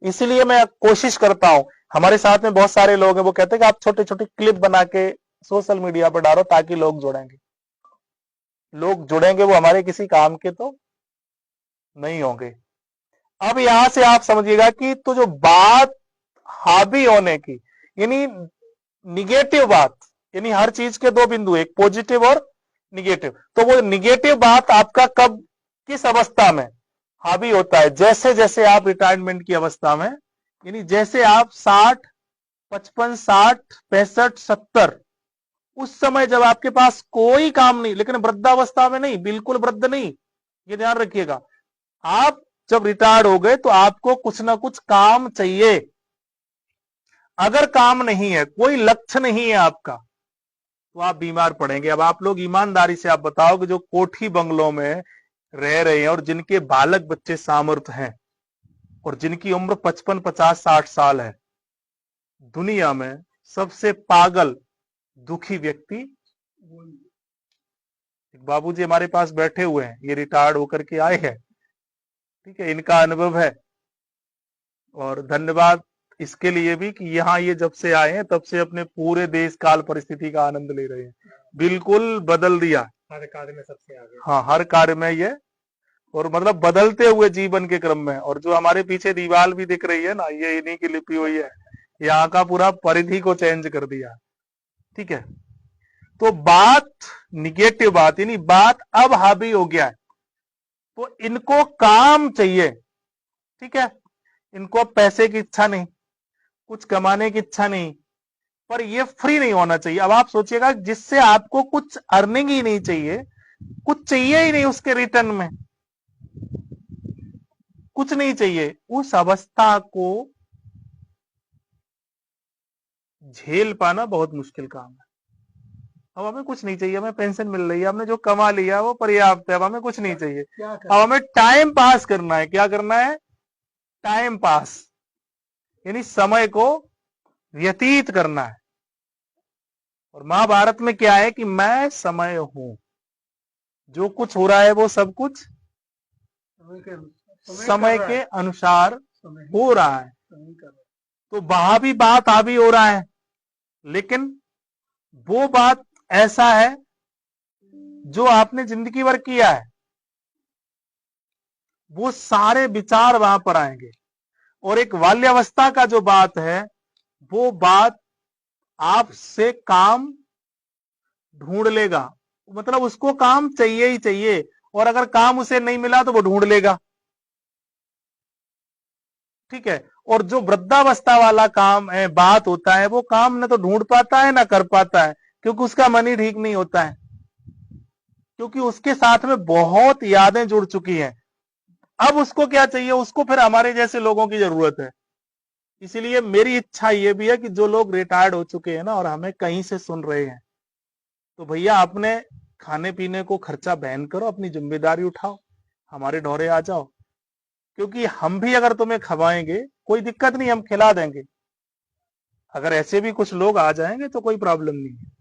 इसीलिए मैं कोशिश करता हूं, हमारे साथ में बहुत सारे लोग हैं, वो कहते हैं कि आप छोटे छोटे क्लिप बना के सोशल मीडिया पर डालो ताकि लोग जुड़ेंगे। लोग जुड़ेंगे वो हमारे किसी काम के तो नहीं होंगे। अब यहां से आप समझिएगा कि तो जो बात हावी होने की, यानी निगेटिव बात, यानी हर चीज के 2 बिंदु, एक पॉजिटिव और निगेटिव। तो वो निगेटिव बात आपका कब, किस अवस्था में हावी होता है? जैसे जैसे आप रिटायरमेंट की अवस्था में, यानी जैसे आप 60, 55, 60, 65, 70, उस समय जब आपके पास कोई काम नहीं, लेकिन वृद्धावस्था में नहीं, बिल्कुल वृद्ध नहीं, ये ध्यान रखिएगा। आप जब रिटायर्ड हो गए तो आपको कुछ ना कुछ काम चाहिए। अगर काम नहीं है, कोई लक्ष्य नहीं है आपका, तो आप बीमार पड़ेंगे। अब आप लोग ईमानदारी से आप बताओ कि जो कोठी बंगलों में रह रहे हैं और जिनके बालक बच्चे सामर्थ्य हैं और जिनकी उम्र 55, 50, 60 साल है, दुनिया में सबसे पागल दुखी व्यक्ति, बाबूजी हमारे पास बैठे हुए हैं, ये रिटायर्ड होकर के आए हैं, ठीक है, इनका अनुभव है। और धन्यवाद इसके लिए भी कि यहाँ ये जब से आए हैं तब से अपने पूरे देश काल परिस्थिति का आनंद ले रहे हैं, बिल्कुल बदल दिया हर कार्य में, सबसे आगे। हाँ, हर कार्य में ये, और मतलब बदलते हुए जीवन के क्रम में। और जो हमारे पीछे दीवार भी दिख रही है ना, ये इन्हीं की लिपि हुई है, यहाँ का पूरा परिधि को चेंज कर दिया। ठीक है, तो बात निगेटिव बात, यानी बात अब हावी हो गया है, तो इनको काम चाहिए। ठीक है, इनको अब पैसे की इच्छा नहीं, कुछ कमाने की इच्छा नहीं, पर ये फ्री नहीं होना चाहिए। अब आप सोचिएगा, जिससे आपको कुछ अर्निंग ही नहीं चाहिए, कुछ चाहिए ही नहीं उसके रिटर्न में, कुछ नहीं चाहिए, उस अवस्था को झेल पाना बहुत मुश्किल काम है। अब हमें कुछ नहीं चाहिए, हमें पेंशन मिल रही है, हमने जो कमा लिया वो पर्याप्त है, अब हमें कुछ नहीं चाहिए, अब हमें टाइम पास करना है। क्या करना है? टाइम पास, यानी समय को व्यतीत करना है। और महाभारत में क्या है कि मैं समय हूं, जो कुछ हो रहा है वो सब कुछ समय के अनुसार हो रहा है। तो वहां भी बात हावी हो रहा है, लेकिन वो बात ऐसा है जो आपने जिंदगी भर किया है, वो सारे विचार वहां पर आएंगे। और एक बाल्यावस्था का जो बात है, वो बात आपसे काम ढूंढ लेगा, मतलब उसको काम चाहिए ही चाहिए, और अगर काम उसे नहीं मिला तो वो ढूंढ लेगा। ठीक है, और जो वृद्धावस्था वाला काम है, बात होता है, वो काम न तो ढूंढ पाता है ना कर पाता है, क्योंकि उसका मन ही ठीक नहीं होता है, क्योंकि उसके साथ में बहुत यादें जुड़ चुकी हैं। अब उसको क्या चाहिए? उसको फिर हमारे जैसे लोगों की जरूरत है। इसलिए मेरी इच्छा ये भी है कि जो लोग रिटायर्ड हो चुके हैं ना और हमें कहीं से सुन रहे हैं, तो भैया अपने खाने पीने को खर्चा बहन करो, अपनी जिम्मेदारी उठाओ, हमारे ढोरे आ जाओ, क्योंकि हम भी अगर तुम्हें खवाएंगे कोई दिक्कत नहीं, हम खिला देंगे। अगर ऐसे भी कुछ लोग आ जाएंगे तो कोई प्रॉब्लम नहीं है,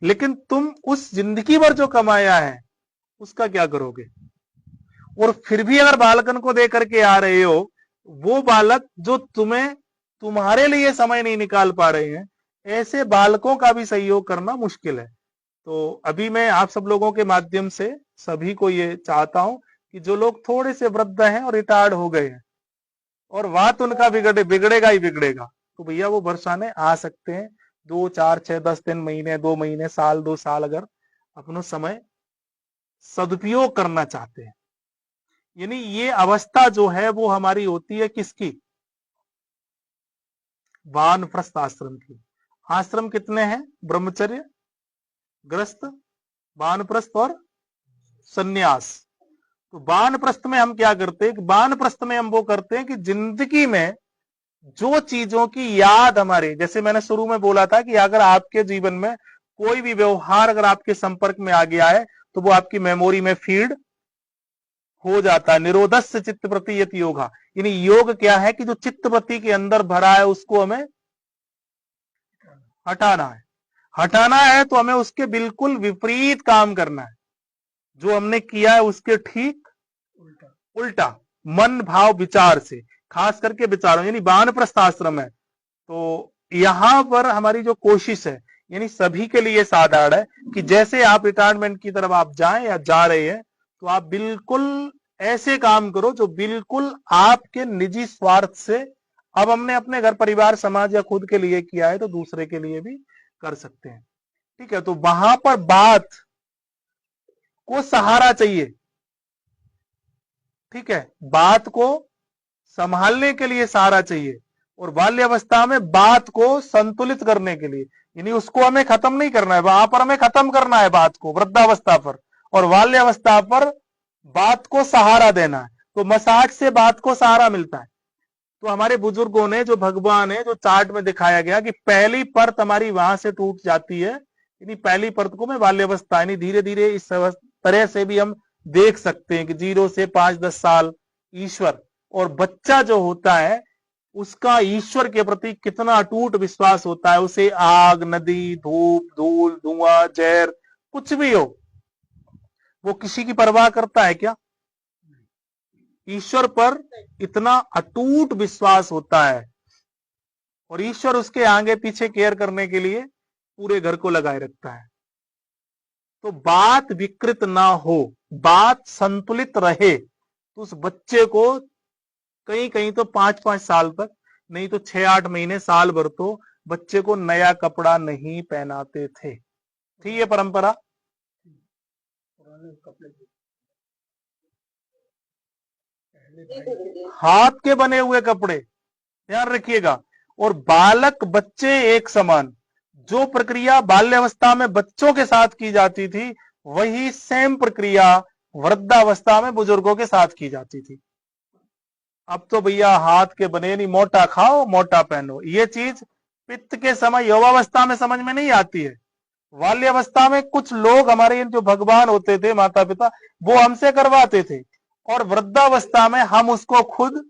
लेकिन तुम उस जिंदगी भर जो कमाया है उसका क्या करोगे? और फिर भी अगर बालकन को दे करके आ रहे हो, वो बालक जो तुम्हें तुम्हारे लिए समय नहीं निकाल पा रहे हैं, ऐसे बालकों का भी सहयोग करना मुश्किल है। तो अभी मैं आप सब लोगों के माध्यम से सभी को ये चाहता हूं कि जो लोग थोड़े से वृद्ध हैं और रिटायर्ड हो गए हैं और बात उनका बिगड़ेगा ही बिगड़ेगा, तो भैया वो बरसाने आ सकते हैं। 2 4 6 10 दिन, महीने, 2 महीने, साल, 2 साल, अगर अपना समय सदुपयोग करना चाहते हैं। यानी ये अवस्था जो है वो हमारी होती है किसकी? वानप्रस्थ आश्रम की। आश्रम कितने हैं? ब्रह्मचर्य, गृहस्थ, वानप्रस्थ और सन्यास। तो वानप्रस्थ में हम क्या करते हैं? वानप्रस्थ में हम वो करते हैं कि जिंदगी में जो चीजों की याद हमारे, जैसे मैंने शुरू में बोला था कि अगर आपके जीवन में कोई भी व्यवहार अगर आपके संपर्क में आ गया है तो वो आपकी मेमोरी में फीड हो जाता है। निरोधस्य चित्त प्रति यति योगा, यानी योग क्या है कि जो चित्त प्रति के अंदर भरा है उसको हमें हटाना है। हटाना है तो हमें उसके बिल्कुल विपरीत काम करना है, जो हमने किया है उसके ठीक उल्टा, मन भाव विचार से, खास करके विचारों, यानी वानप्रस्थ आश्रम है। तो यहां पर हमारी जो कोशिश है, यानी सभी के लिए साधारण है कि जैसे आप रिटायरमेंट की तरफ आप जाएं या जा रहे हैं, तो आप बिल्कुल ऐसे काम करो जो बिल्कुल आपके निजी स्वार्थ से, अब हमने अपने घर परिवार समाज या खुद के लिए किया है तो दूसरे के लिए भी कर सकते हैं। ठीक है, तो वहां पर बात को सहारा चाहिए। ठीक है, बात को संभालने के लिए सहारा चाहिए, और बाल्यावस्था में बात को संतुलित करने के लिए, यानी उसको हमें खत्म नहीं करना है, वहां पर हमें खत्म करना है बात को वृद्धावस्था पर, और बाल्यावस्था पर बात को सहारा देना है। तो मसाज से बात को सहारा मिलता है। तो हमारे बुजुर्गों ने, जो भगवान है, जो चार्ट में दिखाया गया कि पहली परत हमारी वहां से टूट जाती है, यानी पहली परत को मैं बाल्यावस्था, यानी धीरे धीरे इस तरह से भी हम देख सकते हैं कि 0 से 5-10 साल ईश्वर, और बच्चा जो होता है उसका ईश्वर के प्रति कितना अटूट विश्वास होता है। उसे आग, नदी, धूप, धूल, धुआं, जहर, कुछ भी हो, वो किसी की परवाह करता है क्या? ईश्वर पर इतना अटूट विश्वास होता है, और ईश्वर उसके आगे पीछे केयर करने के लिए पूरे घर को लगाए रखता है। तो बात विकृत ना हो, बात संतुलित रहे, तो उस बच्चे को कहीं कहीं तो 5-5 साल तक, नहीं तो 6-8 महीने, साल भर तो बच्चे को नया कपड़ा नहीं पहनाते थे। थी ये परंपरा। हाथ के बने हुए कपड़े, ध्यान रखिएगा। और बालक बच्चे एक समान, जो प्रक्रिया बाल्यावस्था में बच्चों के साथ की जाती थी वही सेम प्रक्रिया वृद्धावस्था में बुजुर्गों के साथ की जाती थी। अब तो भैया हाथ के बने नहीं, मोटा खाओ मोटा पहनो, ये चीज पित्त के समय युवावस्था में समझ में नहीं आती है। बाल्यावस्था में कुछ लोग हमारे जो भगवान होते थे, माता पिता, वो हमसे करवाते थे, और वृद्धावस्था में हम उसको खुद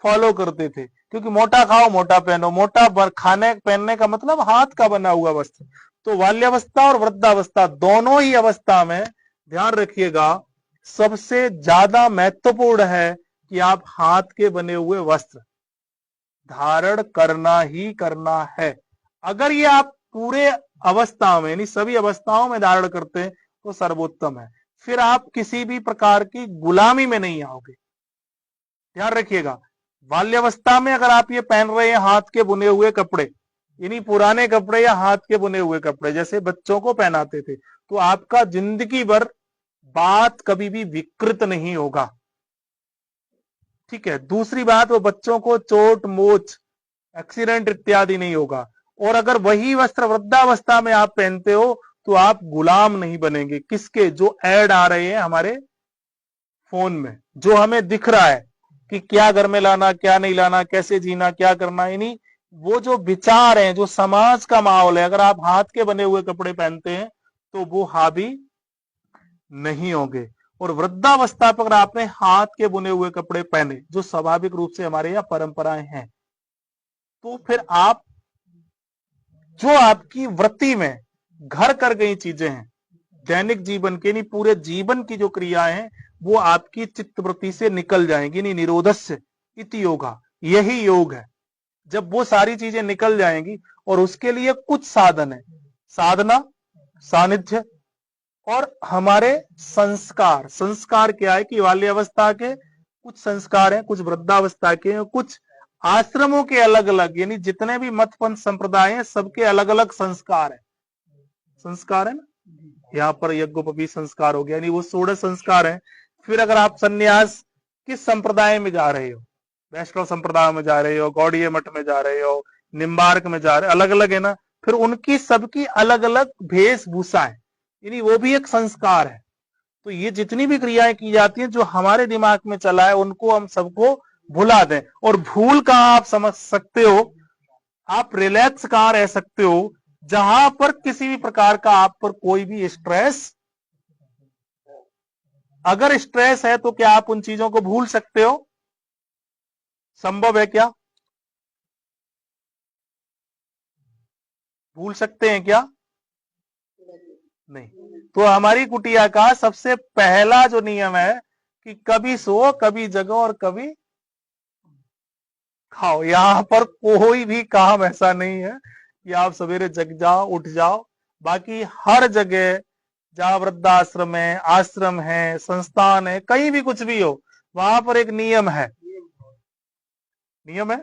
फॉलो करते थे, क्योंकि मोटा खाओ मोटा पहनो, मोटा खाने पहनने का मतलब हाथ का बना हुआ वस्त्र। तो बाल्यावस्था और वृद्धावस्था दोनों ही अवस्था में ध्यान रखिएगा, सबसे ज्यादा महत्वपूर्ण है कि आप हाथ के बने हुए वस्त्र धारण करना ही करना है। अगर ये आप पूरे अवस्था में, यानी सभी अवस्थाओं में धारण करते हैं तो सर्वोत्तम है। फिर आप किसी भी प्रकार की गुलामी में नहीं आओगे। ध्यान रखिएगा, बाल्यावस्था में अगर आप ये पहन रहे हैं हाथ के बुने हुए कपड़े, यानी पुराने कपड़े या हाथ के बुने हुए कपड़े जैसे बच्चों को पहनाते थे, तो आपका जिंदगी भर बात कभी भी विकृत नहीं होगा। ठीक है। दूसरी बात, वो बच्चों को चोट मोच एक्सीडेंट इत्यादि नहीं होगा। और अगर वही वस्त्र वृद्धावस्था में आप पहनते हो तो आप गुलाम नहीं बनेंगे। किसके? जो ऐड आ रहे हैं हमारे फोन में, जो हमें दिख रहा है कि क्या घर में लाना, क्या नहीं लाना, कैसे जीना, क्या करना, यानी वो जो विचार हैं, जो समाज का माहौल है, अगर आप हाथ के बने हुए कपड़े पहनते हैं तो वो हावी नहीं होंगे। और वृद्धावस्था पर अगर आपने हाथ के बुने हुए कपड़े पहने, जो स्वाभाविक रूप से हमारे यहाँ परंपराएं हैं, तो फिर आप जो आपकी वृत्ति में घर कर गई चीजें हैं, दैनिक जीवन के, नहीं पूरे जीवन की जो क्रियाएं हैं, वो आपकी चित्तवृत्ति से निकल जाएंगी। नहीं, निरोधस्य इति योगा, यही योग है। जब वो सारी चीजें निकल जाएंगी, और उसके लिए कुछ साधन है, साधना, सानिध्य और हमारे संस्कार। संस्कार क्या है कि बाल्यावस्था के कुछ संस्कार हैं, कुछ वृद्धावस्था के हैं, कुछ आश्रमों के अलग अलग, यानी जितने भी मत पंथ संप्रदाय हैं सबके अलग अलग संस्कार है। संस्कार है ना, यहाँ पर यज्ञोपवीत संस्कार हो गया, यानी वो 16 संस्कार हैं। फिर अगर आप सन्यास किस संप्रदाय में जा रहे हो, वैष्णव संप्रदाय में जा रहे हो, गौड़ीय मठ में जा रहे हो, निम्बार्क में जा रहे हो, अलग अलग है ना, फिर उनकी सबकी अलग अलग वेशभूषा है, यानी वो भी एक संस्कार है। तो ये जितनी भी क्रियाएं की जाती हैं, जो हमारे दिमाग में चला है, उनको हम सबको भुला दें। और भूल कहां आप समझ सकते हो, आप रिलैक्स कहां रह सकते हो, जहां पर किसी भी प्रकार का आप पर कोई भी स्ट्रेस, अगर स्ट्रेस है तो क्या आप उन चीजों को भूल सकते हो? संभव है क्या? भूल सकते हैं क्या? नहीं। तो हमारी कुटिया का सबसे पहला जो नियम है कि कभी सो, कभी जगो और कभी खाओ। यहां पर कोई भी काम ऐसा नहीं है कि आप सवेरे जग जाओ, उठ जाओ। बाकी हर जगह जहां वृद्धाश्रम है, आश्रम है, संस्थान है, कहीं भी कुछ भी हो, वहां पर एक नियम है। नियम है।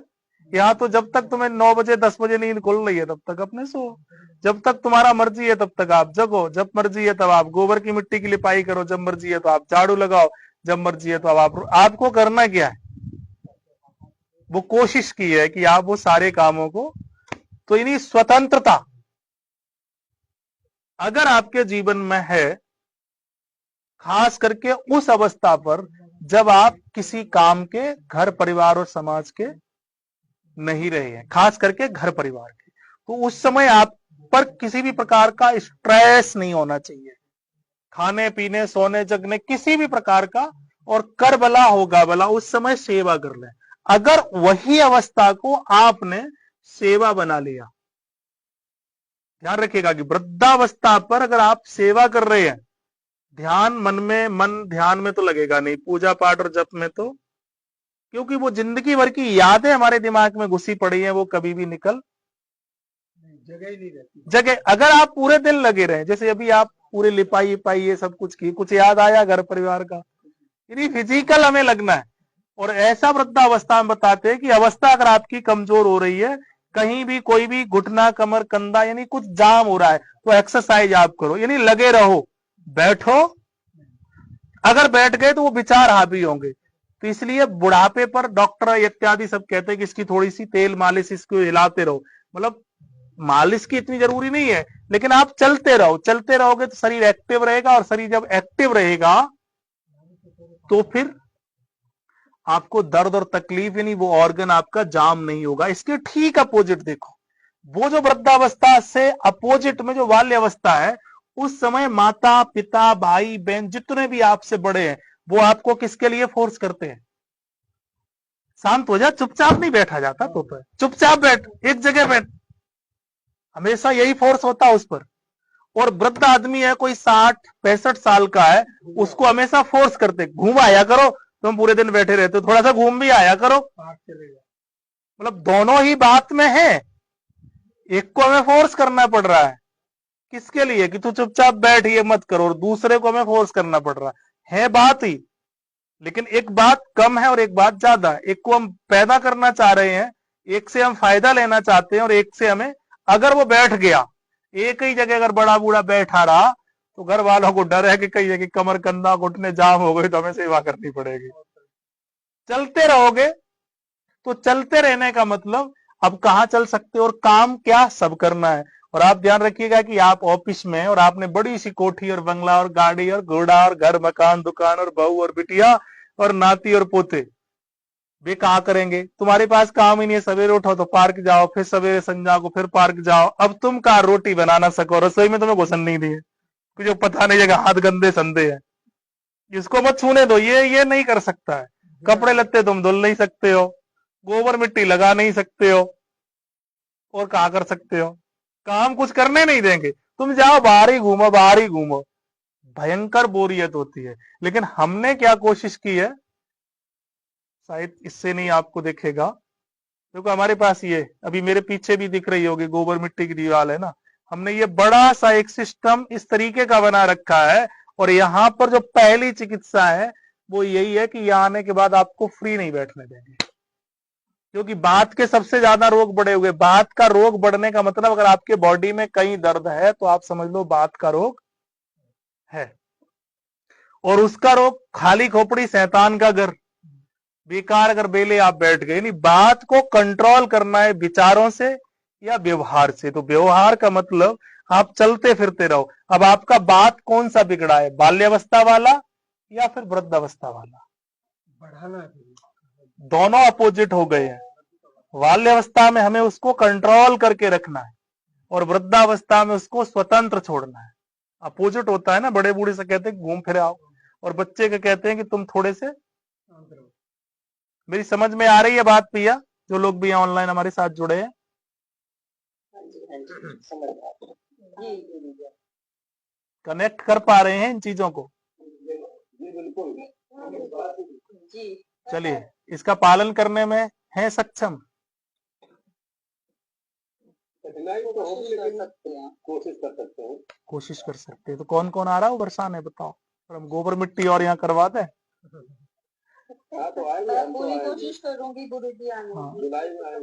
यहाँ तो जब तक तुम्हें 9 बजे 10 बजे नींद खुल रही है तब तक अपने सो, जब तक तुम्हारा मर्जी है तब तक आप जगो, जब मर्जी है तब आप गोबर की मिट्टी की लिपाई करो, जब मर्जी है तो आप झाड़ू लगाओ, जब मर्जी है तो आपको करना क्या है? वो कोशिश की है कि आप वो सारे कामों को, तो इन्हीं स्वतंत्रता अगर आपके जीवन में है, खास करके उस अवस्था पर जब आप किसी काम के, घर परिवार और समाज के नहीं रहे हैं, खास करके घर परिवार के, तो उस समय आप पर किसी भी प्रकार का स्ट्रेस नहीं होना चाहिए, खाने पीने सोने जगने किसी भी प्रकार का। और कर भला होगा भला, उस समय सेवा कर ले। अगर वही अवस्था को आपने सेवा बना लिया, ध्यान रखिएगा कि वृद्धावस्था पर अगर आप सेवा कर रहे हैं, ध्यान मन ध्यान में तो लगेगा नहीं, पूजा पाठ और जप में तो, क्योंकि वो जिंदगी भर की यादें हमारे दिमाग में घुसी पड़ी हैं, वो कभी भी निकल जगह ही नहीं रहती। जगह अगर आप पूरे दिन लगे रहे, जैसे अभी आप पूरे लिपाई ये सब कुछ की, कुछ याद आया घर परिवार का, यानी फिजिकल हमें लगना है। और ऐसा वृद्धावस्था में बताते हैं कि अवस्था अगर आपकी कमजोर हो रही है, कहीं भी कोई भी घुटना कमर कंधा यानी कुछ जाम हो रहा है, तो एक्सरसाइज आप करो, यानी लगे रहो, बैठो। अगर बैठ गए तो वो विचार हावी होंगे। तो इसलिए बुढ़ापे पर डॉक्टर इत्यादि सब कहते हैं कि इसकी थोड़ी सी तेल मालिश, इसको हिलाते रहो। मतलब मालिश की इतनी जरूरी नहीं है, लेकिन आप चलते रहो, चलते रहोगे तो शरीर एक्टिव रहेगा, और शरीर जब एक्टिव रहेगा तो फिर आपको दर्द और तकलीफ यानी वो ऑर्गन आपका जाम नहीं होगा। इसके ठीक अपोजिट देखो, वो जो वृद्धावस्था से अपोजिट में जो बाल्य अवस्था है, उस समय माता पिता भाई बहन जितने भी आपसे बड़े हैं, वो आपको किसके लिए फोर्स करते हैं? शांत हो जा, चुपचाप नहीं बैठा जाता, तो चुपचाप बैठ, एक जगह बैठ, हमेशा यही फोर्स होता है उस पर। और वृद्ध आदमी है, कोई 60-65 साल का है, उसको हमेशा फोर्स करते, घूम आया करो, तुम पूरे दिन बैठे रहते हो, थोड़ा सा घूम भी आया करो। मतलब दोनों ही बात में है, एक को हमें फोर्स करना पड़ रहा है, किसके लिए? कि तू चुपचाप बैठ, ये मत करो, और दूसरे को हमें फोर्स करना पड़ रहा है बात ही। लेकिन एक बात कम है और एक बात ज्यादा है। एक को हम पैदा करना चाह रहे हैं, एक से हम फायदा लेना चाहते हैं, और एक से हमें, अगर वो बैठ गया एक ही जगह, अगर बड़ा बूढ़ा बैठा रहा, तो घर वालों को डर है कि कहीं जगह कमर कंधा घुटने जाम हो गए तो हमें सेवा करनी पड़ेगी। चलते रहोगे तो चलते रहने का मतलब, अब कहां चल सकते हो और काम क्या सब करना है। और आप ध्यान रखिएगा कि आप ऑफिस में, और आपने बड़ी सी कोठी और बंगला और गाड़ी और घोड़ा और घर मकान दुकान और बहू और बिटिया और नाती और पोते, वे कहा करेंगे? तुम्हारे पास काम ही नहीं है, सवेरे उठो तो पार्क जाओ, फिर सवेरे संजा को फिर पार्क जाओ। अब तुम कहा रोटी बनाना सको, रसोई में तुम्हें घुसन नहीं दी है, जो पता नहीं जगह हाथ गंदे संदे हैं, इसको मत छूने दो, ये नहीं कर सकता है। कपड़े लत्ते तुम धुल नहीं सकते हो, गोबर मिट्टी लगा नहीं सकते हो, और कहा कर सकते हो? काम कुछ करने नहीं देंगे, तुम जाओ बाहर ही घूमो, बाहर ही घूमो। भयंकर बोरियत होती है। लेकिन हमने क्या कोशिश की है, शायद इससे नहीं आपको दिखेगा, क्योंकि हमारे पास ये अभी मेरे पीछे भी दिख रही होगी गोबर मिट्टी की दीवार है ना, हमने ये बड़ा सा एक सिस्टम इस तरीके का बना रखा है। और यहां पर जो पहली चिकित्सा है वो यही है कि यहां आने के बाद आपको फ्री नहीं बैठने देंगे, क्योंकि बात के सबसे ज्यादा रोग बढ़े हुए। बात का रोग बढ़ने का मतलब, अगर आपके बॉडी में कहीं दर्द है तो आप समझ लो बात का रोग है। और उसका रोग खाली खोपड़ी शैतान का घर, बेकार अगर बेले आप बैठ गए। नहीं, बात को कंट्रोल करना है विचारों से या व्यवहार से। तो व्यवहार का मतलब आप चलते फिरते रहो। अब आपका बात कौन सा बिगड़ा है, बाल्यावस्था वाला या फिर वृद्धावस्था वाला? बढ़ाना है। दोनों अपोजिट हो गए हैं। बाल्यावस्था में हमें उसको कंट्रोल करके रखना है, और वृद्धावस्था में उसको स्वतंत्र छोड़ना है। अपोजिट होता है ना, बड़े बूढ़े से कहते हैं घूम फिर आओ, और बच्चे के कहते हैं कि तुम थोड़े से। मेरी समझ में आ रही है बात भैया, जो लोग भी ऑनलाइन हमारे साथ जुड़े हैं? कनेक्ट कर पा रहे हैं इन चीजों को? चलिए, इसका पालन करने में है सक्षम? कोशिश कर सकते हैं। तो कौन कौन आ रहा है वर्षा ने, बताओ, और हम गोबर मिट्टी और यहाँ करवा दें? पूरी कोशिश करूंगी गुरुजी आने की।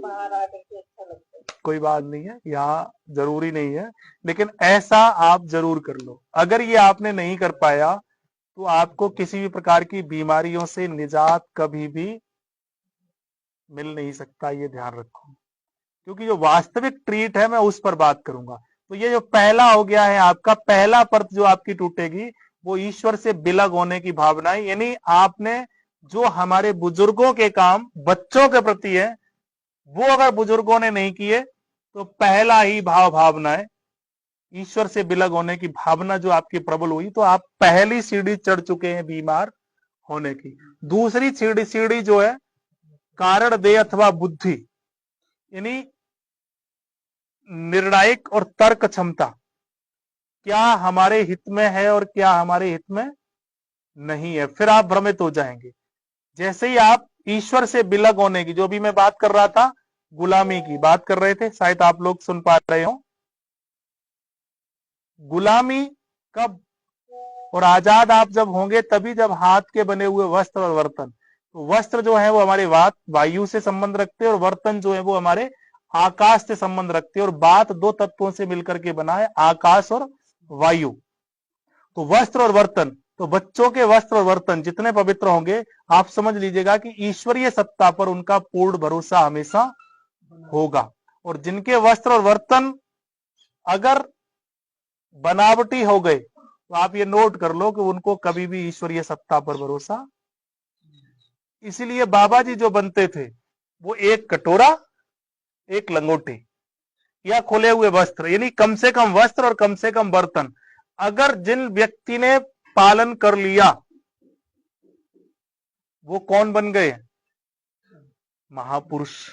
बाहर आकर के अच्छा लगता है। कोई बात नहीं है, यहाँ जरूरी नहीं है, लेकिन ऐसा आप जरूर कर लो। अगर ये आपने नहीं कर पाया तो आपको किसी भी प्रकार की बीमारियों से निजात कभी भी मिल नहीं सकता, ये ध्यान रखो। क्योंकि जो वास्तविक ट्रीट है मैं उस पर बात करूंगा। तो ये जो पहला हो गया है आपका, पहला परत जो आपकी टूटेगी वो ईश्वर से बिलग होने की भावना है। यानी आपने जो हमारे बुजुर्गों के काम बच्चों के प्रति है, वो अगर बुजुर्गों ने नहीं किए तो पहला ही भावना है ईश्वर से बिलग होने की भावना जो आपकी प्रबल हुई, तो आप पहली सीढ़ी चढ़ चुके हैं बीमार होने की। दूसरी सीढ़ी जो है कारण देह अथवा बुद्धि, यानी निर्णायक और तर्क क्षमता, क्या हमारे हित में है और क्या हमारे हित में नहीं है, फिर आप भ्रमित हो जाएंगे। जैसे ही आप ईश्वर से बिलग होने की, जो भी मैं बात कर रहा था, गुलामी की बात कर रहे थे, शायद आप लोग सुन पा रहे हो। गुलामी का और आजाद आप जब होंगे तभी जब हाथ के बने हुए वस्त्र और बर्तन, तो वस्त्र जो है वो हमारे वायु से संबंध रखते हैं और बर्तन जो है वो हमारे आकाश से संबंध रखते हैं, और बात दो तत्वों से मिलकर के बना है, आकाश और वायु। तो वस्त्र और बर्तन, तो बच्चों के वस्त्र और बर्तन जितने पवित्र होंगे, आप समझ लीजिएगा कि ईश्वरीय सत्ता पर उनका पूर्ण भरोसा हमेशा होगा। और जिनके वस्त्र और बर्तन अगर बनावटी हो गए तो आप ये नोट कर लो कि उनको कभी भी ईश्वरीय सत्ता पर भरोसा। इसीलिए बाबा जी जो बनते थे वो एक कटोरा, एक लंगोटी या खुले हुए वस्त्र, यानी कम से कम वस्त्र और कम से कम बर्तन, अगर जिन व्यक्ति ने पालन कर लिया वो कौन बन गए? महापुरुष।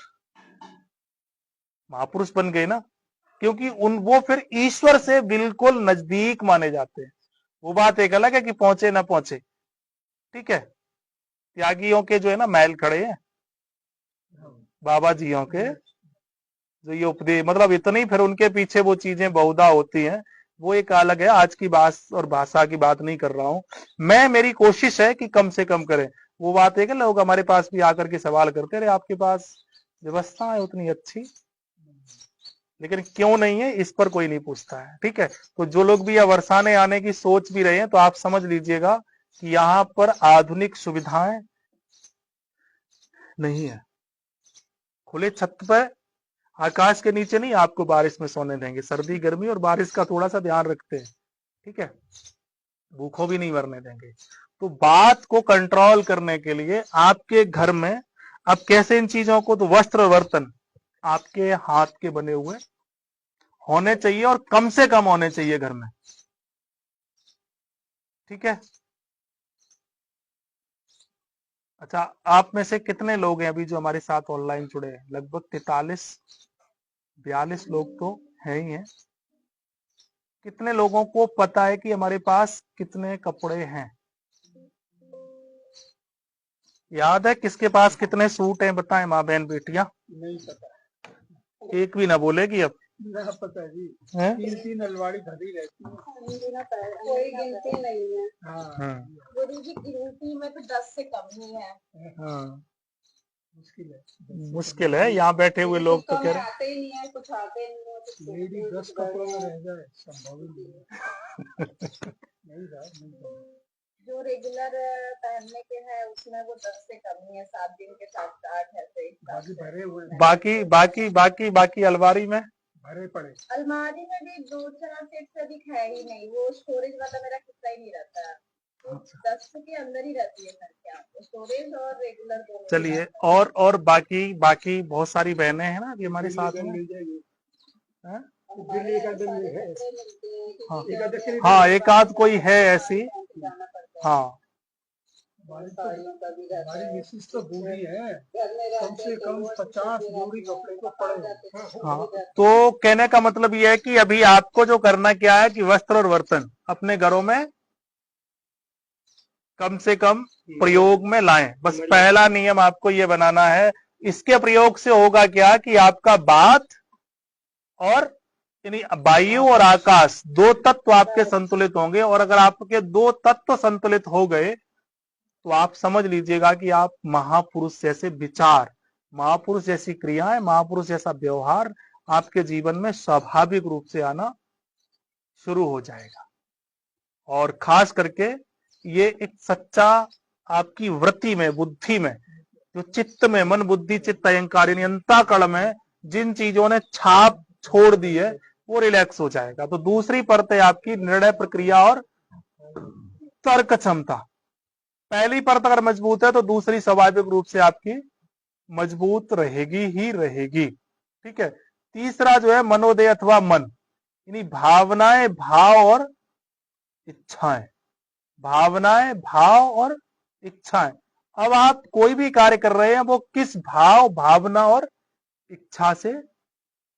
महापुरुष बन गए ना, क्योंकि वो फिर ईश्वर से बिल्कुल नजदीक माने जाते हैं। वो बात एक अलग है कि पहुंचे ना पहुंचे, ठीक है। त्यागियों के जो है ना महल खड़े हैं, बाबा जियों के जो ये उपदेश, मतलब इतनी फिर उनके पीछे वो चीजें बहुधा होती हैं, वो एक अलग है। आज की बात और भाषा की बात नहीं कर रहा हूं मैं, मेरी कोशिश है कि कम से कम करें। वो बात है कि लोग हमारे पास भी आकर के सवाल करते रहे, आपके पास व्यवस्था है उतनी अच्छी, लेकिन क्यों नहीं है इस पर कोई नहीं पूछता है, ठीक है। तो जो लोग भी यहाँ बरसाने आने की सोच भी रहे हैं, तो आप समझ लीजिएगा कि यहाँ पर आधुनिक सुविधाएं नहीं है। खुले छत पर आकाश के नीचे नहीं आपको बारिश में सोने देंगे, सर्दी गर्मी और बारिश का थोड़ा सा ध्यान रखते हैं, ठीक है। भूखों भी नहीं मरने देंगे। तो बात को कंट्रोल करने के लिए आपके घर में अब कैसे इन चीजों को, तो वस्त्र और बर्तन आपके हाथ के बने हुए होने चाहिए और कम से कम होने चाहिए घर में, ठीक है। अच्छा, आप में से कितने लोग हैं अभी जो हमारे साथ ऑनलाइन जुड़े हैं? लगभग 43-42 लोग तो है ही हैं। कितने लोगों को पता है कि हमारे पास कितने कपड़े हैं? याद है किसके पास कितने सूट हैं? बताएं माँ बहन बेटियां। नहीं पता, एक भी ना बोलेगी अब। ना पता जी। हैं? 3 अलमारी भरी रहती है। कोई गिनती नहीं है। हाँ गुरु जी गिनती में तो 10 से कम ही है। हाँ, मुश्किल मुश्किल है। यहाँ बैठे हुए लोग तो कह रहे हैं आते ही नहीं है, कुछ आते नहीं है, कुछ लेडी 10 कपड़ों में रह जाए संभव ही नहीं है। नहीं रहा, नहीं रहा। जो रेगुलर पहनने के हैं उसमें वो 10 से कम ही है, 7 दिन के 7-8 ऐसे बाकी भरे हुए हैं। बाकी अलमारी में भरे पड़े। अलमारी में भी 2-4 सेट से अधिक है ही नहीं, वो स्टोरेज वाला मेरा कितना ही नहीं रहता है, वो 10 के अंदर ही रहती है घर के, स्टोरेज और रेगुलर दोनों। चलिए, और बाकी बहुत सारी बहनें हैं ना अभी हमारे साथ में। हाँ? हाँ, एक आध कोई है ऐसी। हाँ, हमारी मिसिस तो बूढ़ी है, कम से कम 50 जोड़ी कपड़े को पड़े। हाँ, तो कहने का मतलब यह है कि अभी आपको जो करना क्या है कि वस्त्र और बर्तन अपने घरों में कम से कम प्रयोग में लाएं। बस पहला नियम आपको ये बनाना है। इसके प्रयोग से होगा क्या कि आपका बात और यानी वायु और आकाश, दो तत्व आपके संतुलित होंगे, और अगर आपके दो तत्व संतुलित हो गए तो आप समझ लीजिएगा कि आप महापुरुष जैसे विचार, महापुरुष जैसी क्रियाएं, महापुरुष जैसा व्यवहार आपके जीवन में स्वाभाविक रूप से आना शुरू हो जाएगा। और खास करके ये एक सच्चा आपकी वृत्ति में, बुद्धि में, जो चित्त में, मन बुद्धि चित्त अहंकार अंतःकरण में जिन चीजों ने छाप छोड़ दी है वो रिलैक्स हो जाएगा। तो दूसरी परत है आपकी निर्णय प्रक्रिया और तर्क क्षमता। पहली परत अगर मजबूत है तो दूसरी स्वाभाविक रूप से आपकी मजबूत रहेगी ही रहेगी, ठीक है। तीसरा जो है मनोदय अथवा मन, यानी भावनाएं, भाव और इच्छाएं, भावनाएं, भाव और इच्छाएं। अब आप कोई भी कार्य कर रहे हैं वो किस भाव, भावना और इच्छा से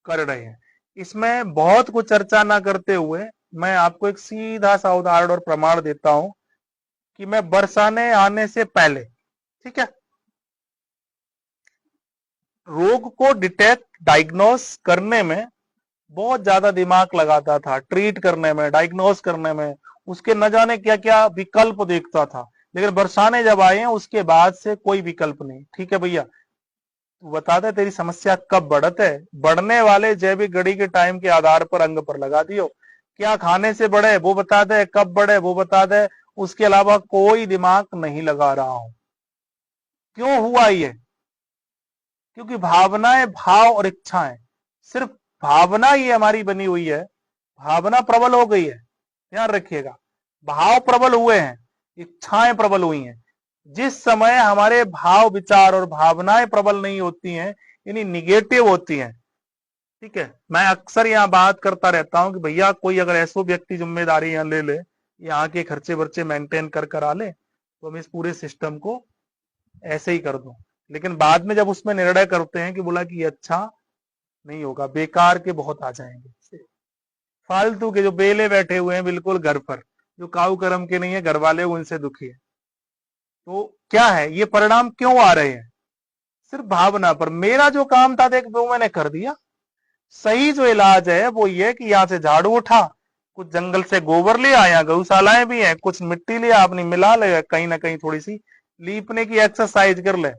कर रहे हैं। इसमें बहुत कुछ चर्चा ना करते हुए मैं आपको एक सीधा सा उदाहरण और प्रमाण देता हूं कि मैं बरसाने आने से पहले, ठीक है, रोग को डिटेक्ट, डायग्नोस करने में बहुत ज्यादा दिमाग लगाता था, ट्रीट करने में, डायग्नोस करने में, उसके न जाने क्या क्या विकल्प देखता था, लेकिन बरसाने जब आए हैं उसके बाद से कोई विकल्प नहीं। ठीक है भैया, तू बता दे तेरी समस्या कब बढ़त है, बढ़ने वाले जैविक घड़ी के टाइम के आधार पर अंग पर लगा दियो। क्या खाने से बढ़े वो बता दे, कब बढ़े वो बता दे, उसके अलावा कोई दिमाग नहीं लगा रहा हूं। क्यों हुआ ये? क्योंकि भावनाएं, भाव और इच्छाएं, सिर्फ भावना ही हमारी बनी हुई है, भावना प्रबल हो गई है, ध्यान रखिएगा। भाव प्रबल हुए हैं, इच्छाएं प्रबल हुई हैं। जिस समय हमारे भाव, विचार और भावनाएं प्रबल नहीं होती हैं, यानी निगेटिव होती हैं, ठीक है, मैं अक्सर यहाँ बात करता रहता हूं कि भैया कोई अगर ऐसो व्यक्ति जिम्मेदारी यहाँ ले ले, यहाँ के खर्चे वर्चे मेंटेन कर करा ले, तो हम इस पूरे सिस्टम को ऐसे ही कर दो। लेकिन बाद में जब उसमें निर्णय करते हैं कि बोला कि ये अच्छा नहीं होगा, बेकार के बहुत आ जाएंगे, फालतू के जो बेले बैठे हुए हैं बिल्कुल घर पर, जो काऊ कर्म के नहीं है, घर वाले उनसे दुखी है। तो क्या है ये परिणाम क्यों आ रहे हैं? सिर्फ भावना पर। मेरा जो काम था देख वो मैंने कर दिया। सही जो इलाज है वो ये कि यहाँ से झाड़ू उठा, कुछ जंगल से गोबर ले आया, गौशालाएं भी हैं, कुछ मिट्टी लिया अपनी मिला ले, कहीं ना कहीं थोड़ी सी लीपने की एक्सरसाइज कर ले।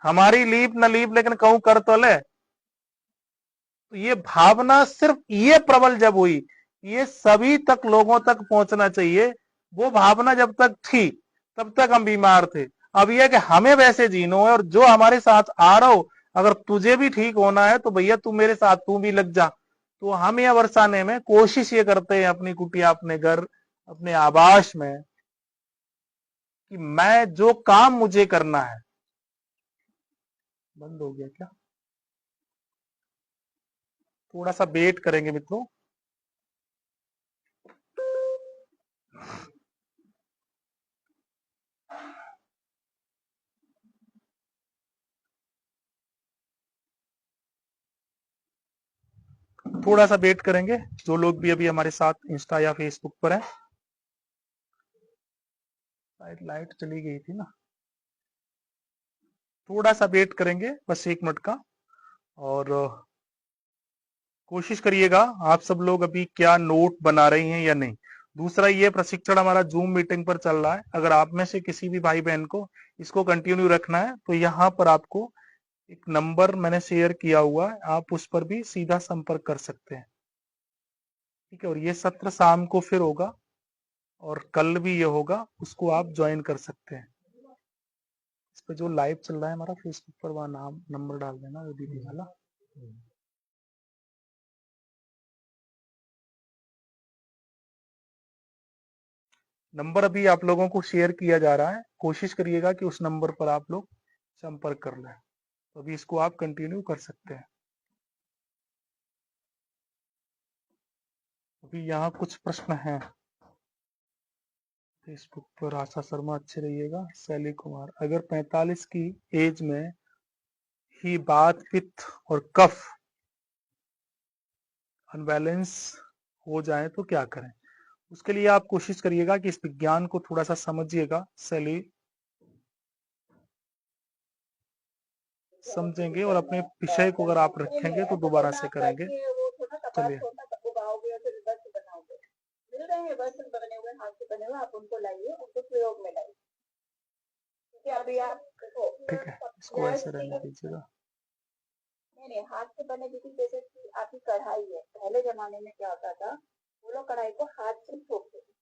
हमारी लीप न लीप लेकिन कहूं कर तो ले। तो ये भावना सिर्फ ये प्रबल जब हुई, ये सभी तक लोगों तक पहुंचना चाहिए। वो भावना जब तक थी तब तक हम बीमार थे। अब यह कि हमें वैसे जीनो है, और जो हमारे साथ आ रहा हो, अगर तुझे भी ठीक होना है तो भैया तू मेरे साथ, तू भी लग जा। तो हम यह बरसाने में कोशिश ये करते हैं अपनी कुटिया, अपने घर, अपने आवास में, कि मैं जो काम मुझे करना है। बंद हो गया क्या? थोड़ा सा वेट करेंगे मित्रों। थोड़ा सा वेट करेंगे, जो लोग भी अभी हमारे साथ इंस्टा या फेसबुक पर हैं। लाइट चली गई थी ना, थोड़ा सा वेट करेंगे, बस 1 मिनट का। और कोशिश करिएगा आप सब लोग अभी क्या नोट बना रही हैं या नहीं। दूसरा, ये प्रशिक्षण हमारा जूम मीटिंग पर चल रहा है। अगर आप में से किसी भी भाई बहन को इसको कंटिन्यू रखना है तो यहाँ पर आपको एक नंबर मैंने शेयर किया हुआ है, आप उस पर भी सीधा संपर्क कर सकते हैं। ठीक है, और ये सत्र शाम को फिर होगा और कल भी ये होगा, उसको आप ज्वाइन कर सकते हैं। इस पर जो लाइव चल रहा है हमारा फेसबुक पर, वहां नाम नंबर डाल देना वो दीदी वाला। नंबर अभी आप लोगों को शेयर किया जा रहा है, कोशिश करिएगा कि उस नंबर पर आप लोग संपर्क कर लें। तो अभी इसको आप कंटिन्यू कर सकते हैं। अभी यहाँ कुछ प्रश्न हैं फेसबुक पर। आशा शर्मा, अच्छे रहिएगा। शैली कुमार, अगर 45 की एज में ही बात, पित्त और कफ अनबैलेंस हो जाए तो क्या करें? उसके लिए आप कोशिश करिएगा कि इस विज्ञान को थोड़ा सा समझिएगा। शैली, समझेंगे और अपने विषय को अगर आप रखेंगे तो दोबारा से करेंगे। चलिए, बर्तन बने हुए, हाथ से बने हुए, आप उनको लाइए, उनको प्रयोग में लाइए। क्योंकि अभी आप देखो, ठीक है, इसको ऐसे रहने दीजिएगा। नहीं, हाथ से बने, क्योंकि जैसे कि आपकी कढ़ाई है, पहले जमाने में क्या होता था, वो लोग कढ़ाई को हाथ से ठोकते थे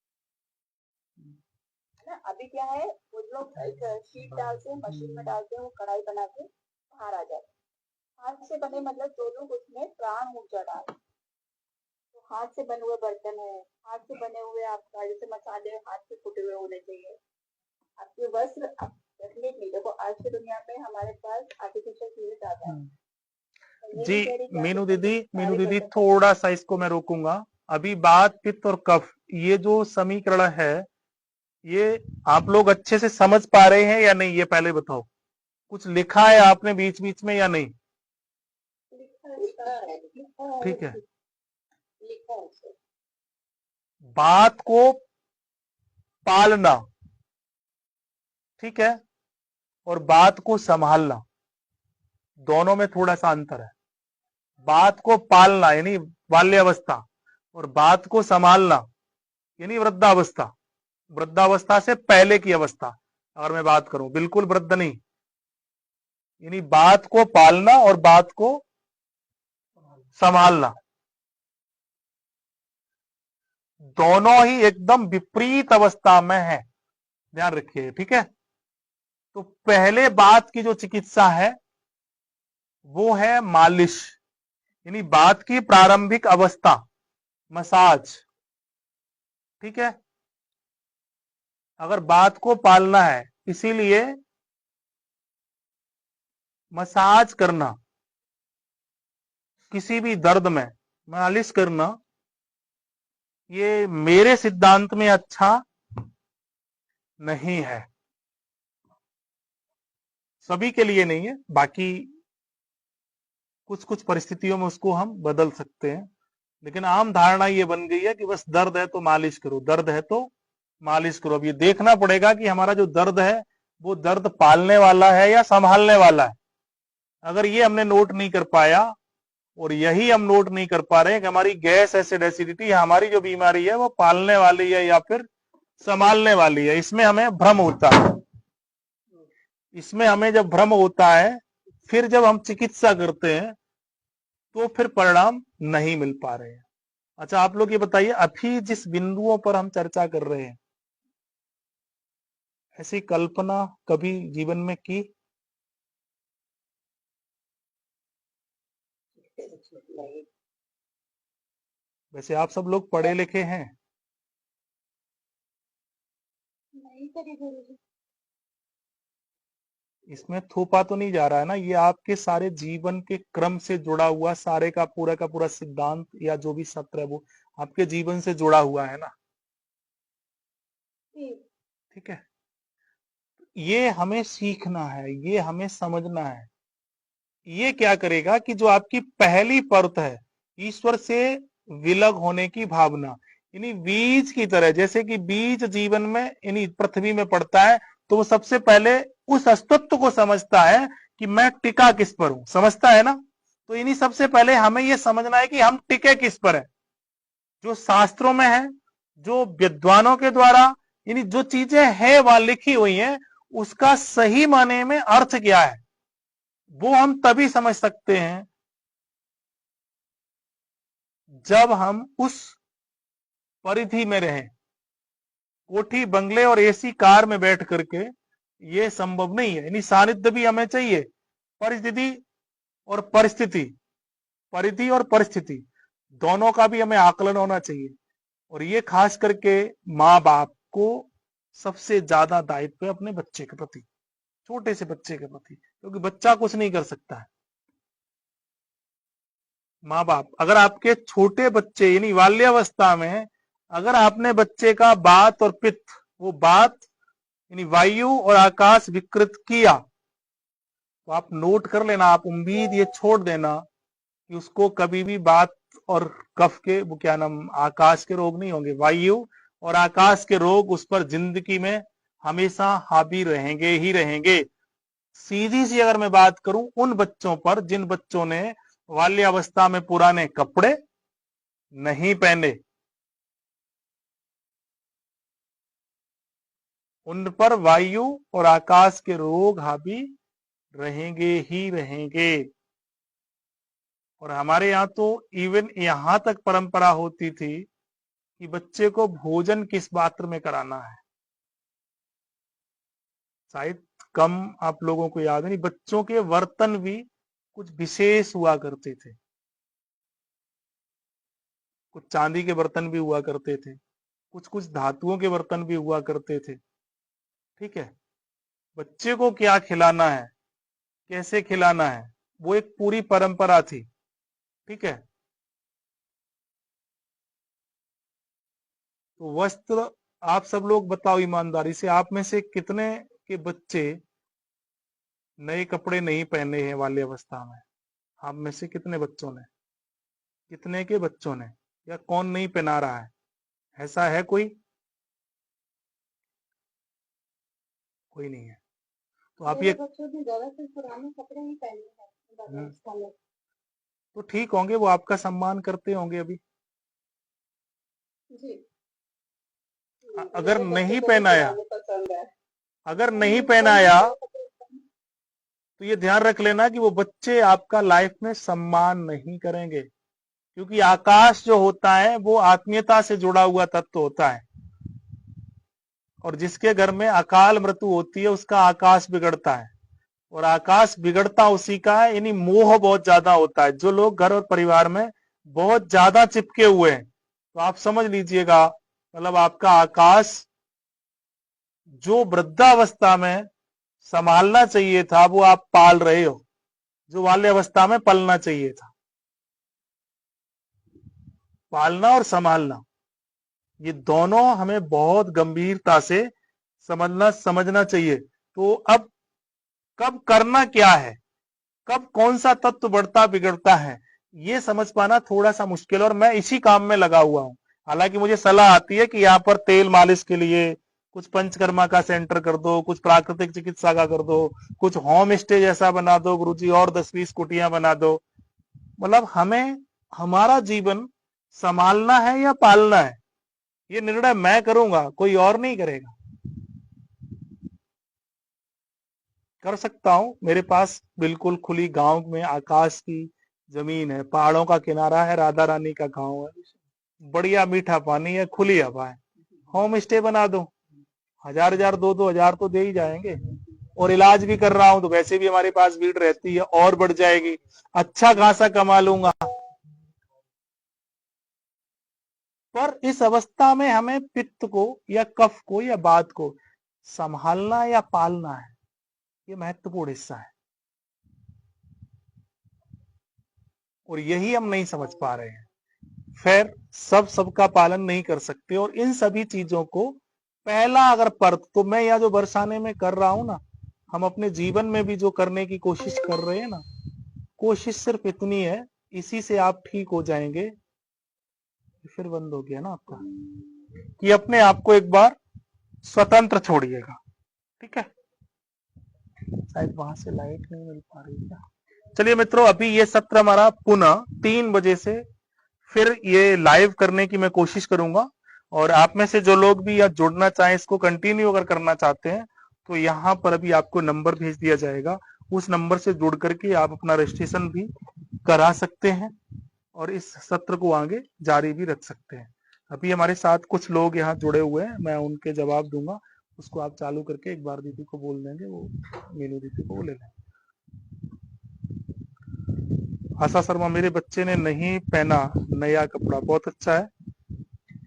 ना। अभी क्या है, वो लोग शीट डालते हैं, मशीन में डालते हैं, वो कढ़ाई बना के बाहर आ जाते हैं। हाथ से बने मतलब जो लोग उसमें प्राण ऊर्जा डालते, तो हाथ से बने हुए बर्तन है, हाथ से बने हुए आपका जैसे मसाले हाथ से कुटे हुए होने चाहिए। आपके वस्त्र डेफिनेटली देखो, आज की दुनिया में हमारे पास आर्टिफिशियल चीजें ज्यादा है। जी मीनू दीदी थोड़ा सा इसको मैं रोकूंगा। अभी बात पित्त और कफ, ये जो समीकरण है, ये आप लोग अच्छे से समझ पा रहे हैं या नहीं, ये पहले बताओ। कुछ लिखा है आपने बीच बीच में या नहीं? ठीक है, बात को पालना, ठीक है, और बात को संभालना, दोनों में थोड़ा सा अंतर है। बात को पालना यानी बाल्यावस्था, और बात को संभालना यानी वृद्धावस्था, वृद्धावस्था से पहले की अवस्था अगर मैं बात करूं, बिल्कुल वृद्ध नहीं, यानी बात को पालना और बात को संभालना, दोनों ही एकदम विपरीत अवस्था में है, ध्यान रखिए, ठीक है। तो पहले बात की जो चिकित्सा है वो है मालिश, यानी बात की प्रारंभिक अवस्था, मसाज, ठीक है। अगर बात को पालना है इसीलिए मसाज करना, किसी भी दर्द में मालिश करना, ये मेरे सिद्धांत में अच्छा नहीं है, सभी के लिए नहीं है, बाकी कुछ कुछ परिस्थितियों में उसको हम बदल सकते हैं, लेकिन आम धारणा ये बन गई है कि बस दर्द है तो मालिश करो, दर्द है तो मालिश करो। अब ये देखना पड़ेगा कि हमारा जो दर्द है वो दर्द पालने वाला है या संभालने वाला है। अगर ये हमने नोट नहीं कर पाया और यही हम नोट नहीं कर पा रहे हैं कि हमारी गैस एसिड एसिडिटी, हमारी जो बीमारी है वो पालने वाली है या फिर संभालने वाली है, इसमें हमें भ्रम होता है। इसमें हमें जब भ्रम होता है, फिर जब हम चिकित्सा करते हैं तो फिर परिणाम नहीं मिल पा रहे हैं। अच्छा, आप लोग ये बताइए, अभी जिस बिंदुओं पर हम चर्चा कर रहे हैं, ऐसी कल्पना कभी जीवन में की? वैसे आप सब लोग पढ़े लिखे हैं? नहीं करी गुरुजी। इसमें थोपा तो नहीं जा रहा है ना, ये आपके सारे जीवन के क्रम से जुड़ा हुआ, सारे का पूरा सिद्धांत या जो भी सत्र है वो आपके जीवन से जुड़ा हुआ है ना, ठीक है। ये हमें सीखना है, ये हमें समझना है। ये क्या करेगा कि जो आपकी पहली परत है, ईश्वर से विलग होने की भावना, यानी बीज की तरह, जैसे कि बीज जीवन में यानी पृथ्वी में पड़ता है तो वो सबसे पहले उस अस्तित्व को समझता है कि मैं टिका किस पर हूं, समझता है ना। तो इन्हीं सबसे पहले हमें यह समझना है कि हम टिके किस पर है, जो शास्त्रों में है, जो विद्वानों के द्वारा यानी जो चीजें हैं वहां लिखी हुई हैं, उसका सही माने में अर्थ क्या है, वो हम तभी समझ सकते हैं जब हम उस परिधि में रहें। कोठी बंगले और एसी कार में बैठ करके ये संभव नहीं है, यानी सानिध्य भी हमें चाहिए, परिस्थिति और परिस्थिति, परिधि और परिस्थिति दोनों का भी हमें आकलन होना चाहिए। और ये खास करके माँ बाप को सबसे ज्यादा दायित्व है अपने बच्चे के प्रति, छोटे से बच्चे के प्रति, क्योंकि बच्चा कुछ नहीं कर सकता है। माँ बाप, अगर आपके छोटे बच्चे यानी बाल्यावस्था में अगर आपने बच्चे का बात और पित्त, वो बात यानी वायु और आकाश विकृत किया, तो आप नोट कर लेना, आप उम्मीद ये छोड़ देना कि उसको कभी भी बात और कफ के, वो क्या नाम, आकाश के रोग नहीं होंगे, वायु और आकाश के रोग उस पर जिंदगी में हमेशा हावी रहेंगे ही रहेंगे। सीधी सी अगर मैं बात करूं उन बच्चों पर जिन बच्चों ने बाल्यावस्था में पुराने कपड़े नहीं पहने, उन पर वायु और आकाश के रोग हावी रहेंगे ही रहेंगे। और हमारे यहाँ तो इवन यहां तक परंपरा होती थी कि बच्चे को भोजन किस पात्र में कराना है, शायद कम आप लोगों को याद नहीं, बच्चों के बर्तन भी कुछ विशेष हुआ करते थे, कुछ चांदी के बर्तन भी हुआ करते थे, कुछ कुछ धातुओं के बर्तन भी हुआ करते थे, ठीक है। बच्चे को क्या खिलाना है, कैसे खिलाना है, वो एक पूरी परंपरा थी, ठीक है। तो वस्त्र, आप सब लोग बताओ ईमानदारी से, आप में से कितने के बच्चे नए कपड़े नहीं पहने हैं बाल्यावस्था में? आप में से कितने बच्चों ने, कितने के बच्चों ने, या कौन नहीं पहना रहा है, ऐसा है कोई? कोई नहीं है। तो आप ये बच्चों ने ज्यादातर पुराने कपड़े ही पहने हैं, तो ठीक होंगे, वो आपका सम्मान करते होंगे अभी जी। अगर मेरे नहीं बच्चे को भी पहनाया, पुराने पसंद है। अगर नहीं पहनाया तो ये ध्यान रख लेना कि वो बच्चे आपका लाइफ में सम्मान नहीं करेंगे, क्योंकि आकाश जो होता है वो आत्मीयता से जुड़ा हुआ तत्व होता है, और जिसके घर में अकाल मृत्यु होती है उसका आकाश बिगड़ता है, और आकाश बिगड़ता उसी का है, यानी मोह बहुत ज्यादा होता है। जो लोग घर और परिवार में बहुत ज्यादा चिपके हुए हैं, तो आप समझ लीजिएगा, मतलब आपका आकाश जो वृद्धावस्था में संभालना चाहिए था वो आप पाल रहे हो, जो बाल्यावस्था में पलना चाहिए था। पालना और संभालना, ये दोनों हमें बहुत गंभीरता से समझना चाहिए। तो अब कब करना क्या है, कब कौन सा तत्व बढ़ता बिगड़ता है, ये समझ पाना थोड़ा सा मुश्किल, और मैं इसी काम में लगा हुआ हूं। हालांकि मुझे सलाह आती है कि यहाँ पर तेल मालिश के लिए कुछ पंचकर्मा का सेंटर कर दो, कुछ प्राकृतिक चिकित्सा का कर दो, कुछ होम स्टे जैसा बना दो गुरुजी, और 10-20 कुटियां बना दो। मतलब हमें हमारा जीवन संभालना है या पालना है, ये निर्णय मैं करूंगा, कोई और नहीं करेगा। कर सकता हूं, मेरे पास बिल्कुल खुली गांव में आकाश की जमीन है, पहाड़ों का किनारा है, राधा रानी का गांव है, बढ़िया मीठा पानी है, खुली हवा है, होम स्टे बना दो, 1000 2-2000 तो दे ही जाएंगे, और इलाज भी कर रहा हूं तो वैसे भी हमारे पास भीड़ रहती है और बढ़ जाएगी, अच्छा खासा कमा लूंगा। पर इस अवस्था में हमें पित्त को या कफ को या बात को संभालना या पालना है, ये महत्वपूर्ण हिस्सा है, और यही हम नहीं समझ पा रहे हैं। फिर सबका पालन नहीं कर सकते, और इन सभी चीजों को पहला अगर परत, तो मैं यह जो बरसाने में कर रहा हूं ना, हम अपने जीवन में भी जो करने की कोशिश कर रहे हैं ना, कोशिश सिर्फ इतनी है, इसी से आप ठीक हो जाएंगे। फिर बंद हो गया ना आपका, कि अपने आप को एक बार स्वतंत्र छोड़िएगा, ठीक है। शायद वहां से लाइट नहीं मिल पा रही क्या। चलिए मित्रों, अभी ये सत्र हमारा पुनः 3 बजे से फिर ये लाइव करने की मैं कोशिश करूंगा, और आप में से जो लोग भी या जुड़ना चाहें, इसको कंटिन्यू अगर करना चाहते हैं, तो यहाँ पर अभी आपको नंबर भेज दिया जाएगा, उस नंबर से जुड़ करके आप अपना रजिस्ट्रेशन भी करा सकते हैं, और इस सत्र को आगे जारी भी रख सकते हैं। अभी हमारे साथ कुछ लोग यहाँ जुड़े हुए हैं, मैं उनके जवाब दूंगा, उसको आप चालू करके एक बार दीदी को बोल देंगे, वो मीनू दीदी को ले लें। आशा शर्मा, मेरे बच्चे ने नहीं पहना नया कपड़ा, बहुत अच्छा है।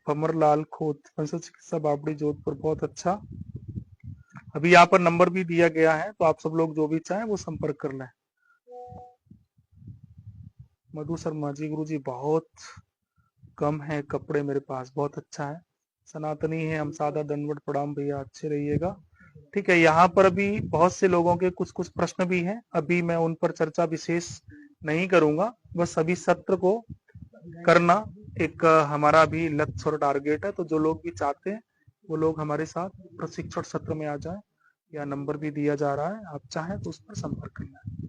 भंवरलाल खोत, पंशु चिकित्सा बाबड़ी जोधपुर, बहुत अच्छा। अभी यहाँ पर नंबर भी दिया गया है, तो आप सब लोग जो भी चाहें वो संपर्क कर लें। मधु शर्मा जी, गुरु जी बहुत कम है कपड़े मेरे पास, बहुत अच्छा है। सनातनी है, हम सादा, दंडवत प्रणाम भैया, अच्छे रहिएगा। ठीक है, यहाँ पर अभी बहुत से लोगों के कुछ कुछ प्रश्न भी हैं, अभी मैं उन पर चर्चा विशेष नहीं करूंगा, बस अभी सत्र को करना एक हमारा भी लक्ष्य और टारगेट है। तो जो लोग भी चाहते हैं वो लोग हमारे साथ प्रशिक्षण सत्र में आ जाएं, या नंबर भी दिया जा रहा है, आप चाहें तो उस पर संपर्क करना है।